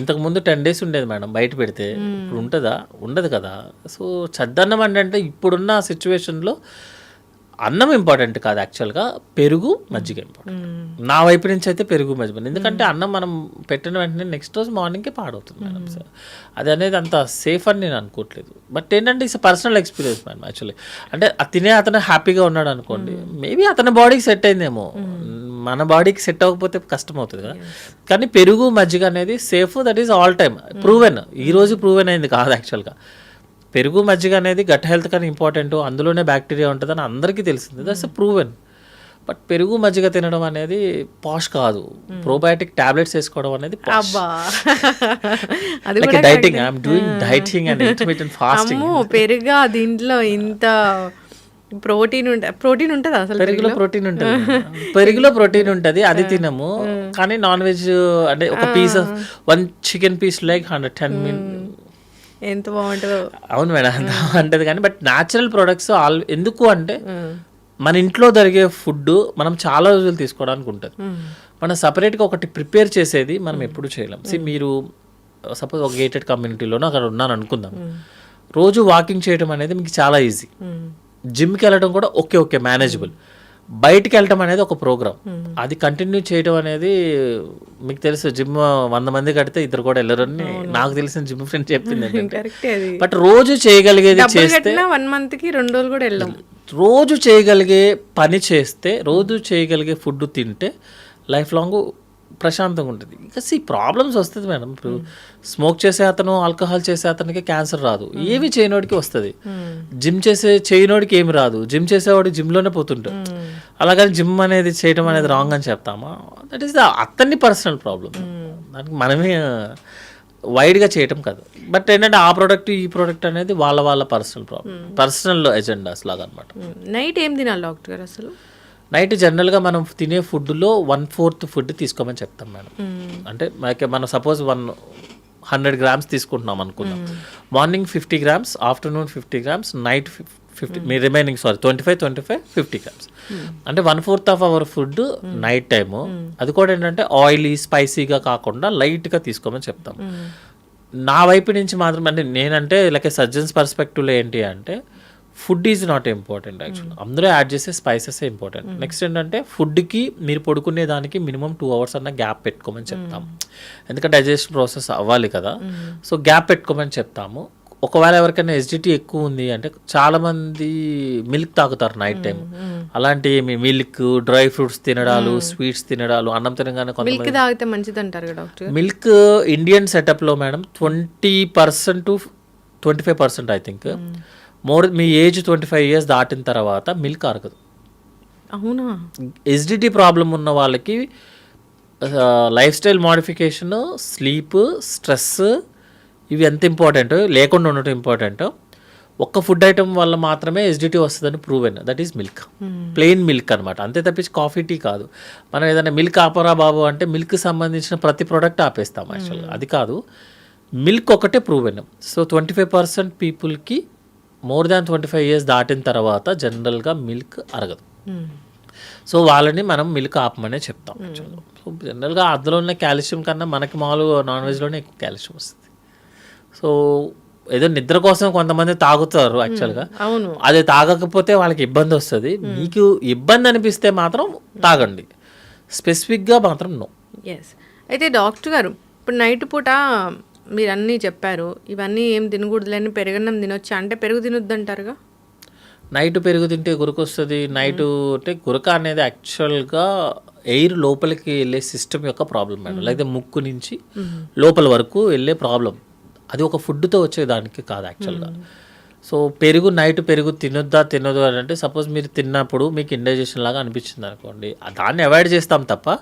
ఇంతకుముందు 10 days ఉండేది మేడం బయట పెడితే. ఇప్పుడు ఉంటుందా? ఉండదు కదా. సో చద్దన్నం అంటే ఇప్పుడున్న సిచ్యువేషన్లో అన్నం ఇంపార్టెంట్ కాదు, యాక్చువల్గా పెరుగు మజ్జిగ ఇంపార్టెంట్. నా వైపు నుంచి అయితే పెరుగు మజ్జిగ, ఎందుకంటే అన్నం మనం పెట్టిన వెంటనే నెక్స్ట్ రోజు మార్నింగ్కి పాడవుతుంది మేడం. సార్ అది అనేది అంత సేఫ్ అని నేను అనుకోవట్లేదు. బట్ ఏంటంటే it's personal experience madam actually. అంటే తినే అతను హ్యాపీగా ఉన్నాడు అనుకోండి, మేబీ అతని బాడీకి సెట్ అయిందేమో, మన బాడీకి సెట్ అవ్వకపోతే కష్టం అవుతుంది కదా. కానీ పెరుగు మజ్జిగ అనేది safe, that is all time proven. ఈరోజు ప్రూవెన్ అయింది కాదు యాక్చువల్గా. పెరుగు మజ్జిగ అనేది గట్ హెల్త్ కానీ ఇంపార్టెంట్, అందులోనే బ్యాక్టీరియా ఉంటుందని అందరికీ తెలిసింది, దట్స్ ప్రూవెన్. బట్ పెరుగు మజ్జిగ తినడం అనేది పాష్ కాదు, ప్రోబయాటిక్ టాబ్లెట్స్ వేసుకోవడం అనేది dieting. I'm doing dieting and intermittent fasting. పెరుగా దీంట్లో ఇంత ప్రోటీన్ ఉంటుంది అసలు. పెరుగులో ప్రోటీన్ ఉంటుంది, పెరుగులో ప్రోటీన్ ఉంటుంది, అది తినము. కానీ నాన్ వెజ్ అంటే ఒక piece of 1 chicken piece like 110 ఎంత బాగుంటుందో. అవును మేడం, అంత బాగుంటుంది. కానీ బట్ న్యాచురల్ ప్రొడక్ట్స్ ఎందుకు అంటే మన ఇంట్లో జరిగే ఫుడ్ మనం చాలా రోజులు తీసుకోవడానికి ఉంటుంది. మనం సపరేట్గా ఒకటి ప్రిపేర్ చేసేది మనం ఎప్పుడు చేయలేం. మీరు సపోజ్ ఒక గేటెడ్ కమ్యూనిటీలోనో అక్కడ ఉన్నాను అనుకుందాం, రోజు వాకింగ్ చేయడం అనేది మీకు చాలా ఈజీ. జిమ్కి వెళ్ళడం కూడా ఓకే మేనేజబుల్. బయటికి వెళ్ళటం అనేది ఒక ప్రోగ్రామ్, అది కంటిన్యూ చేయడం అనేది మీకు తెలుసు. జిమ్ 100 మంది కడితే 2 కూడా వెళ్ళరని నాకు తెలిసిన జిమ్ ఫ్రెండ్ చెప్పింది. బట్ రోజు చేయగలిగేది చేస్తే 1 monthకి 2 రోజులు కూడా వెళ్ళాం. రోజు చేయగలిగే పని చేస్తే, రోజు చేయగలిగే ఫుడ్ తింటే లైఫ్ లాంగ్ ప్రశాంతంగా ఉంటుంది. ఇంకా ప్రాబ్లమ్స్ వస్తుంది మేడం. ఇప్పుడు స్మోక్ చేసే అతను, ఆల్కహాల్ చేసే అతనికి క్యాన్సర్ రాదు, ఏవి చేయనోడికి వస్తుంది. జిమ్ చేయనోడికి ఏమి రాదు, జిమ్ చేసేవాడికి జిమ్లోనే పోతుంటాడు. అలాగని జిమ్ అనేది చేయడం అనేది రాంగ్ అని చెప్తామా? దట్ ఈస్ అతన్ని పర్సనల్ ప్రాబ్లం, దానికి మనమే వైడ్గా చేయటం కాదు. బట్ ఏంటంటే ఆ ప్రోడక్ట్ ఈ ప్రోడక్ట్ అనేది వాళ్ళ పర్సనల్ ప్రాబ్లం, పర్సనల్ ఎజెండాస్ లాగా అనమాట. నైట్ ఏం తినాలి డాక్టర్ గారు అసలు? నైట్ జనరల్గా మనం తినే ఫుడ్లో 1/4 ఫుడ్ తీసుకోమని చెప్తాం మేడం. అంటే మనం సపోజ్ 100 grams తీసుకుంటున్నాం అనుకుందాం, morning 50 grams, afternoon 50 grams, night 50, మీ రిమైనింగ్ 25, 50 grams. అంటే 1/4 of our food night time. అది కూడా ఏంటంటే ఆయిలీ స్పైసీగా కాకుండా లైట్గా తీసుకోమని చెప్తాం. నా వైపు నుంచి మాత్రం అంటే నేనంటే లైక్ సర్జన్స్ పర్స్పెక్టివ్లో ఏంటి అంటే, food is not important actually, అందరూ యాడ్ చేసే స్పైసెస్ ఇంపార్టెంట్. నెక్స్ట్ ఏంటంటే ఫుడ్కి మీరు పడుకునే దానికి మినిమం 2 hours అన్న గ్యాప్ పెట్టుకోమని చెప్తాం, ఎందుకంటే డైజెషన్ ప్రాసెస్ అవ్వాలి కదా. సో గ్యాప్ పెట్టుకోమని చెప్తాము. ఒకవేళ ఎవరికైనా ఎస్జిటీ ఎక్కువ ఉంది అంటే చాలామంది మిల్క్ తాగుతారు నైట్ టైం. అలాంటి మిల్క్, డ్రై ఫ్రూట్స్ తినడాలు, స్వీట్స్ తినడాలు, అన్నం తినగానే మిల్క్ కొంతమంది తాగితే మంచిది అంటారు కదా డాక్టర్. మిల్క్ ఇండియన్ సెటప్లో మేడం 20% to 25% ఐ థింక్. మీ ఏజ్ 25 years దాటిన తర్వాత మిల్క్ అరగదు. అవునా? ఎస్డిటీ ప్రాబ్లం ఉన్న వాళ్ళకి life style modification, sleep, stress ఇవి ఎంత ఇంపార్టెంట్, లేకుండా ఉండటం ఇంపార్టెంట్. ఒక్క ఫుడ్ ఐటమ్ వల్ల మాత్రమే ఎస్డిటీ వస్తుందని proven, that is milk. Plain milk అనమాట, అంతే తప్పించి కాఫీ, టీ కాదు. మనం ఏదైనా మిల్క్ ఆపరా బాబు అంటే మిల్క్ సంబంధించిన ప్రతి ప్రోడక్ట్ ఆపేస్తాం యాక్చువల్గా. అది కాదు, మిల్క్ ఒకటే ప్రూవెన్. సో 25% పీపుల్కి మోర్ దాన్ 25 years దాటిన తర్వాత జనరల్గా మిల్క్ అరగదు. సో వాళ్ళని మనం మిల్క్ ఆపమనే చెప్తాం యాక్చువల్గా. సో జనరల్గా అందులో ఉన్న కాల్షియం కన్నా మనకి మామూలుగా నాన్ వెజ్లోనే ఎక్కువ కాల్షియం వస్తుంది. సో ఏదో నిద్ర కోసం కొంతమంది తాగుతారు యాక్చువల్గా. అవును. అది తాగకపోతే వాళ్ళకి ఇబ్బంది వస్తుంది. మీకు ఇబ్బంది అనిపిస్తే మాత్రం తాగండి, స్పెసిఫిక్గా మాత్రం నో. ఎస్. అయితే డాక్టర్ గారు, ఇప్పుడు నైట్ పూట మీరు అన్నీ చెప్పారు, ఇవన్నీ ఏం తినకూడదులేని, పెరుగన్నం తినొచ్చా అంటే పెరుగు తినొద్దు అంటారుగా? నైట్ పెరుగు తింటే గురక వస్తుంది. నైట్ అంటే గురక అనేది యాక్చువల్గా ఎయిర్ లోపలికి వెళ్ళే సిస్టమ్ యొక్క ప్రాబ్లం మేడం, లేకపోతే ముక్కు నుంచి లోపల వరకు వెళ్ళే ప్రాబ్లం. అది ఒక ఫుడ్తో వచ్చేదానికి కాదు యాక్చువల్గా. సో నైట్ పెరుగు తినొద్దు అని అంటే, సపోజ్ మీరు తిన్నప్పుడు మీకు ఇండైజెషన్ లాగా అనిపించింది అనుకోండి, దాన్ని అవాయిడ్ చేస్తాం తప్ప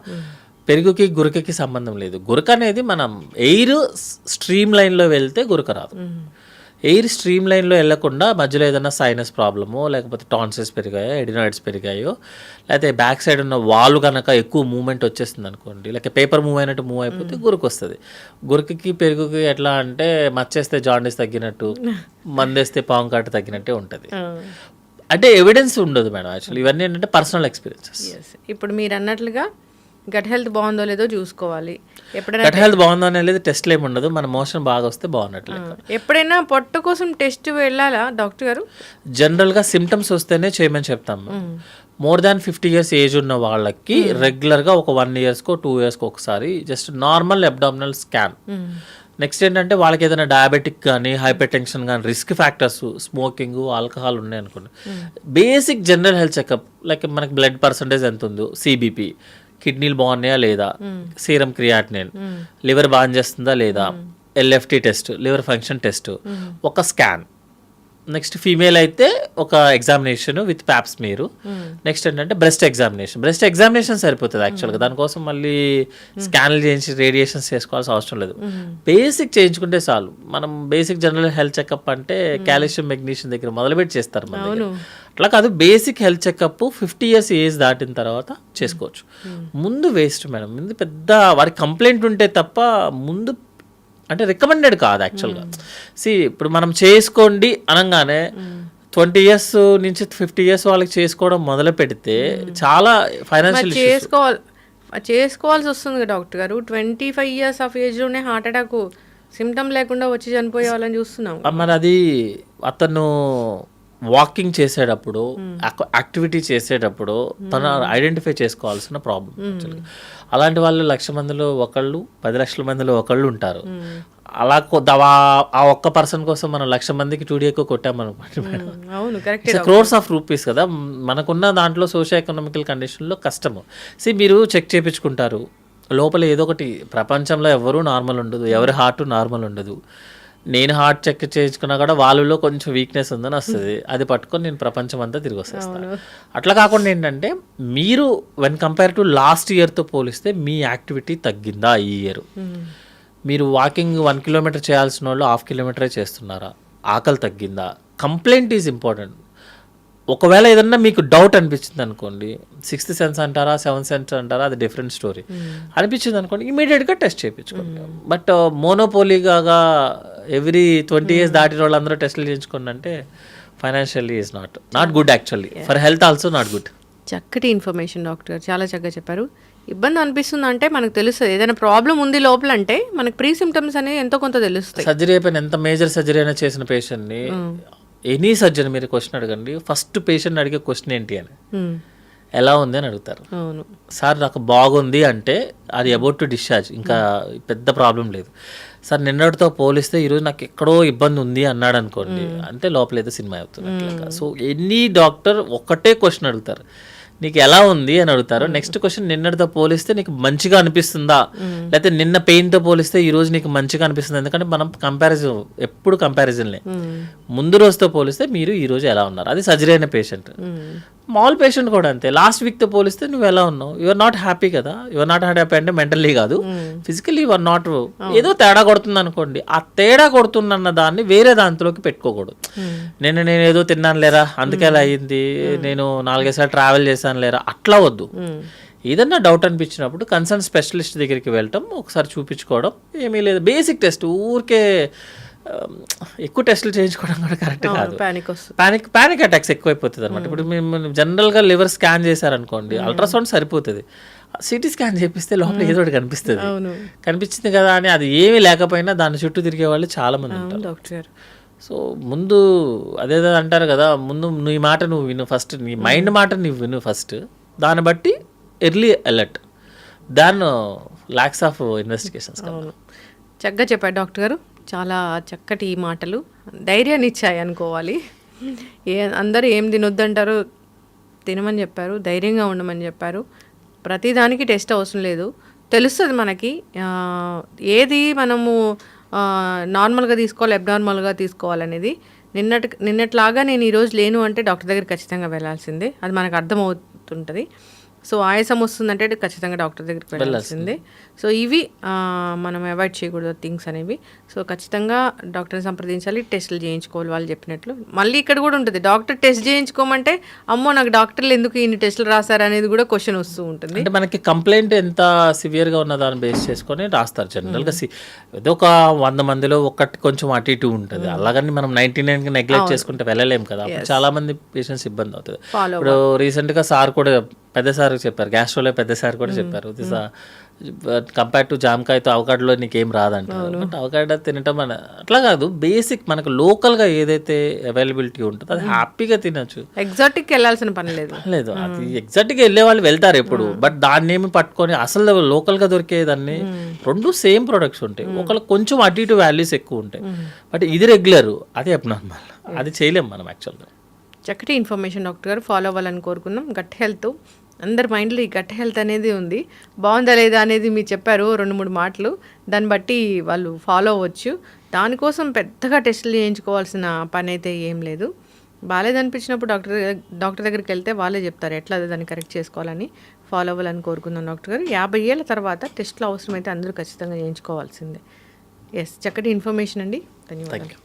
పెరుగుకి గురకకి సంబంధం లేదు. గురక అనేది మనం ఎయిర్ స్ట్రీమ్ లైన్లో వెళ్తే గురక రాదు. ఎయిర్ స్ట్రీమ్ లైన్లో వెళ్ళకుండా మధ్యలో ఏదైనా సైనస్ ప్రాబ్లమో, లేకపోతే టాన్సిల్స్ పెరిగాయో, ఎడినాయిడ్స్ పెరిగాయో, లేకపోతే బ్యాక్ సైడ్ ఉన్న వాల్ కనుక ఎక్కువ మూవ్మెంట్ వచ్చేస్తుంది అనుకోండి, లేకపోతే పేపర్ మూవ్ అయినట్టు మూవ్ అయిపోతే గురక వస్తుంది. గురకకి పెరుగుకి ఎట్లా అంటే మచ్చేస్తే జాండీస్ తగ్గినట్టు, మందేస్తే పాము కాటు తగ్గినట్టే ఉంటుంది. అంటే ఎవిడెన్స్ ఉండదు మేడం యాక్చువల్లీ. ఇవన్నీ ఏంటంటే పర్సనల్ ఎక్స్పీరియన్సెస్. ఇప్పుడు మీరు అన్నట్లుగా గట్ హెల్త్ బాగుందో లేదో చూసుకోవాలి. ఎప్పుడైనా గట్ హెల్త్ బాగుందో అనేది టెస్ట్లు ఏమి ఉండదు, మన మోషన్ బాగా వస్తే బాగున్నట్లు. ఎప్పుడైనా పొట్ట కోసం టెస్ట్ వెళ్ళాలా డాక్టర్ గారు? జనరల్గా సిమ్టమ్స్ వస్తేనే చేయమని చెప్తాం. మోర్ దాన్ 50 years ఏజ్ ఉన్న వాళ్ళకి రెగ్యులర్గా ఒక 1 yearకో 2 yearsకో ఒకసారి just normal abdominal scan. Next ఏంటంటే వాళ్ళకి ఏదైనా డయాబెటిక్ కానీ, హైపర్ టెన్షన్ కానీ, రిస్క్ ఫ్యాక్టర్స్, స్మోకింగ్, ఆల్కహాల్ ఉన్నాయి అనుకోండి, basic general health checkup, like మనకి బ్లడ్ పర్సంటేజ్ ఎంత ఉందో, సిబిపి, కిడ్నీలు బాగున్నాయా లేదా, సీరం క్రియాటినిన్, లివర్ బాగా చేస్తుందా లేదా, LFT test, liver function test, ఒక స్కాన్. నెక్స్ట్ ఫీమేల్ అయితే ఒక ఎగ్జామినేషన్ విత్ ప్యాప్స్ మీరు. నెక్స్ట్ ఏంటంటే బ్రెస్ట్ ఎగ్జామినేషన్ సరిపోతుంది యాక్చువల్గా. దానికోసం మళ్ళీ స్కాన్లు చేయించి రేడియేషన్స్ చేసుకోవాల్సిన అవసరం లేదు. బేసిక్ చేయించుకుంటే చాలు. మనం బేసిక్ జనరల్ హెల్త్ చెకప్ అంటే కాల్షియం, మెగ్నీషియం దగ్గర మొదలుపెట్టి చేస్తారు మన దగ్గర. అట్లా కాదు, basic health checkup 50 years age దాటిన తర్వాత చేసుకోవచ్చు. ముందు వేస్ట్ మేడం, ముందు పెద్ద వారికి కంప్లైంట్ ఉంటే తప్ప ముందు అంటే రికమెండెడ్ కాదు యాక్చువల్గా. ఇప్పుడు మనం చేసుకోండి అనగానే 20 years నుంచి 50 years వాళ్ళకి చేసుకోవడం మొదలు పెడితే చాలా ఫైనాన్షియల్ చేసుకోవాల్సి వస్తుంది డాక్టర్ గారు. 25 years ఆఫ్ ఏజ్లోనే హార్ట్ అటాక్ సిమ్టమ్ లేకుండా వచ్చి చనిపోయే వాళ్ళని చూస్తున్నాం. మరి అది అతను వాకింగ్ చేసేటప్పుడు, యాక్టివిటీ చేసేటప్పుడు తను ఐడెంటిఫై చేసుకోవాల్సిన ప్రాబ్లం. అలాంటి వాళ్ళు 1,00,000 మందిలో ఒకళ్ళు, 10 లక్షల మందిలో ఒకళ్ళు ఉంటారు. అలా ఆ ఒక్క పర్సన్ కోసం మనం 1,00,000 మందికి 2D ఎక్కువ కొట్టామనుకోండి మేడం, క్రోర్స్ ఆఫ్ రూపీస్ కదా. మనకున్న దాంట్లో సోషియో ఎకనామికల్ కండిషన్లో కష్టము. మీరు చెక్ చేయించుకుంటారు, లోపల ఏదో ఒకటి, ప్రపంచంలో ఎవరు నార్మల్ ఉండదు, ఎవరి హార్ట్ నార్మల్ ఉండదు. నేను హార్ట్ చెక్ చేయించుకున్నా కూడా వాళ్ళలో కొంచెం వీక్నెస్ ఉందని వస్తుంది, అది పట్టుకొని నేను ప్రపంచం అంతా తిరిగి వస్తాను. అట్లా కాకుండా ఏంటంటే మీరు వెన్ కంపేర్ టు లాస్ట్ ఇయర్తో పోలిస్తే మీ యాక్టివిటీ తగ్గిందా ఈ ఇయర్? మీరు వాకింగ్ 1 kilometer చేయాల్సిన వాళ్ళు 1/2 kilometer చేస్తున్నారా? ఆకలి తగ్గిందా? Complaint is important. ఒకవేళ ఏదన్నా మీకు డౌట్ అనిపించింది అనుకోండి, 6th sense అంటారా, 7th sense అంటారా, అది డిఫరెంట్ స్టోరీ. అనిపించింది అనుకోండి, ఇమీడియట్గా టెస్ట్ చేయించుకోండి. బట్ మోనోపోలీగా ఎవ్రీ 20 years దాటిన వాళ్ళందరూ టెస్టులు చేయించుకోండి అంటే financially is not good actually, for health also not good. చక్కటి ఇన్ఫర్మేషన్ డాక్టర్ గారు, చాలా చక్కగా చెప్పారు. ఇబ్బంది అనిపిస్తుంది అంటే మనకు తెలుస్తుంది, ఏదైనా ప్రాబ్లం ఉంది లోపల అంటే మనకు ప్రీ సిమ్టమ్స్ అనేవి ఎంతో కొంత తెలుస్తాయి. సర్జరీ అయిపోయిన ఎంత మేజర్ సర్జరీ అయినా చేసిన పేషెంట్ని, ఎనీ సర్జరీ మీరు క్వశ్చన్ అడగండి, ఫస్ట్ పేషెంట్ అడిగే క్వశ్చన్ ఏంటి అని, ఎలా ఉంది అని అడుగుతారు. సార్ నాకు బాగుంది అంటే అది అబౌట్ టు డిశ్చార్జ్, ఇంకా పెద్ద ప్రాబ్లం లేదు. సార్ నిన్నటితో పోలిస్తే ఈరోజు నాకు ఎక్కడో ఇబ్బంది ఉంది అన్నాడు అనుకోండి, అంటే లోపల ఏదో సినిమా అవుతుంది. సో ఎనీ డాక్టర్ ఒకటే క్వశ్చన్ అడుగుతారు, నీకు ఎలా ఉంది అని అడుగుతారు. నెక్స్ట్ క్వశ్చన్, నిన్నటితో పోలిస్తే నీకు మంచిగా అనిపిస్తుందా, లేకపోతే నిన్న పెయిన్తో పోలిస్తే ఈ రోజు నీకు మంచిగా అనిపిస్తుంది. ఎందుకంటే మనం కంపారిజన్ ఎప్పుడు కంపారిజన్లే. ముందు రోజుతో పోలిస్తే మీరు ఈ రోజు ఎలా ఉన్నారు, అది సర్జరీ అయిన పేషెంట్. మామూలు పేషెంట్ కూడా అంతే, లాస్ట్ వీక్తో పోలిస్తే నువ్వు ఎలా ఉన్నావు, యువర్ నాట్ హ్యాపీ కదా. యువర్ నాట్ హ్యాపీ అంటే మెంటల్లీ కాదు, ఫిజికల్లీ యువర్ నాట్, ఏదో తేడా కొడుతుంది అనుకోండి. ఆ తేడా కొడుతున్న దాన్ని వేరే దాంట్లోకి పెట్టుకోకూడదు. నేను ఏదో తిన్నాను లేరా అందుకే అలా అయ్యింది, నేను 4 సార్లు ట్రావెల్ చేశాను లేరా, అట్లా వద్దు. ఏదన్నా డౌట్ అనిపించినప్పుడు కన్సర్న్ స్పెషలిస్ట్ దగ్గరికి వెళ్ళటం, ఒకసారి చూపించుకోవడం, ఏమీ లేదు. బేసిక్ టెస్ట్, ఊరికే ఎక్కువ టెస్టులు చేయించుకోవడం కూడా కరెక్ట్ కాదు. పానిక్ అటాక్స్ ఎక్కువైపోతుంది అనమాట. ఇప్పుడు మేము జనరల్గా లివర్ స్కాన్ చేశారనుకోండి, అల్ట్రాసౌండ్ సరిపోతుంది. సిటీ స్కాన్ చేపిస్తే లోపల ఏదో ఒకటి కనిపిస్తుంది. కనిపించింది కదా అని అది ఏమీ లేకపోయినా దాని చుట్టూ తిరిగే వాళ్ళు చాలా మంది ఉంటారు డాక్టర్. సో ముందు అదేదో అంటారు కదా, ముందు నీ మాట నువ్వు విను ఫస్ట్, నీ మైండ్ మాట నువ్వు విను ఫస్ట్, దాన్ని బట్టి early alert, than lakhs of investigations. చక్కగా చెప్పారు డాక్టర్ గారు, చాలా చక్కటి మాటలు ధైర్యాన్ని ఇచ్చాయి అనుకోవాలి. అందరూ ఏం తినొద్దంటారు, తినమని చెప్పారు, ధైర్యంగా ఉండమని చెప్పారు. ప్రతిదానికి టెస్ట్ అవసరం లేదు, తెలుస్తుంది మనకి ఏది మనము నార్మల్గా తీసుకోవాలి, అబ్నార్మల్గా తీసుకోవాలనేది. నిన్నట్లాగా నేను ఈరోజు లేను అంటే డాక్టర్ దగ్గర ఖచ్చితంగా వెళ్ళాల్సిందే, అది మనకు అర్థమవుతుంటుంది. సో ఆయాసం వస్తుందంటే ఖచ్చితంగా డాక్టర్ దగ్గరికి వెళ్ళాల్సిందే. సో ఇవి మనం అవాయిడ్ చేయకూడదు థింగ్స్ అనేవి. సో ఖచ్చితంగా డాక్టర్ని సంప్రదించాలి, టెస్టులు చేయించుకోవాలి వాళ్ళు చెప్పినట్లు. మళ్ళీ ఇక్కడ కూడా ఉంటుంది, డాక్టర్ టెస్ట్ చేయించుకోమంటే అమ్మో నాకు డాక్టర్లు ఎందుకు ఇన్ని టెస్టులు రాస్తారు అనేది కూడా క్వశ్చన్ వస్తూ ఉంటుంది. అంటే మనకి కంప్లైంట్ ఎంత సివియర్గా ఉన్న దాన్ని బేస్ చేసుకొని రాస్తారు జనరల్గా. ఏదో ఒక 100 మందిలో ఒకటి కొంచెం అటు ఇటు ఉంటుంది, అలాగని మనం 99కి నెగ్లెక్ట్ చేసుకుంటే వెళ్ళలేము కదా. చాలా మంది పేషెంట్స్ ఇబ్బంది అవుతుంది. ఇప్పుడు రీసెంట్గా సార్ కూడా పెద్ద సార్ చెప్పారు, గ్యాస్ట్రోలో పెద్ద సార్ కూడా చెప్పారు, కంపేర్ టు జామకాయతో అవకాడలో నీకేం రాదంటారు. బట్ అవకాడ తినటం అట్లా కాదు, బేసిక్ మనకు లోకల్గా ఏదైతే అవైలబిలిటీ ఉంటుందో అది హ్యాపీగా తినచ్చు. ఎగ్జాటిక్ వెళ్ళాల్సిన పని లేదు. అది ఎగ్జాక్ట్గా వెళ్ళే వాళ్ళు వెళ్తారు ఎప్పుడు, బట్ దాన్ని ఏమి పట్టుకొని అసలు లోకల్గా దొరికేదాన్ని రెండు సేమ్ ప్రొడక్ట్స్ ఉంటాయి, ఒకళ్ళు కొంచెం అటు ఇటు వాల్యూస్ ఎక్కువ ఉంటాయి. బట్ ఇది రెగ్యులర్, అది అబ్నార్మల్, అది చేయలేం మనం యాక్చువల్గా. చక్కటి ఇన్ఫర్మేషన్ డాక్టర్ గారు, ఫాలో అవ్వాలని కోరుకున్నాం. గట్ హెల్త్, అందరి మైండ్లో ఈ గట్ హెల్త్ అనేది ఉంది, బాగుందా లేదా అనేది మీరు చెప్పారు 2-3 మాటలు, దాన్ని బట్టి వాళ్ళు ఫాలో అవ్వచ్చు. దానికోసం పెద్దగా టెస్టులు చేయించుకోవాల్సిన పని అయితే ఏం లేదు. బాగాలేదనిపించినప్పుడు డాక్టర్ దగ్గరికి వెళ్తే వాళ్ళే చెప్తారు ఎట్లా దాన్ని కరెక్ట్ చేసుకోవాలని. ఫాలో అవ్వాలని కోరుకుందాం డాక్టర్ గారు. 50 ఏళ్ళ తర్వాత టెస్టులు అవసరమైతే అందరూ ఖచ్చితంగా చేయించుకోవాల్సిందే. ఎస్, చక్కటి ఇన్ఫర్మేషన్ అండి, ధన్యవాదాలు.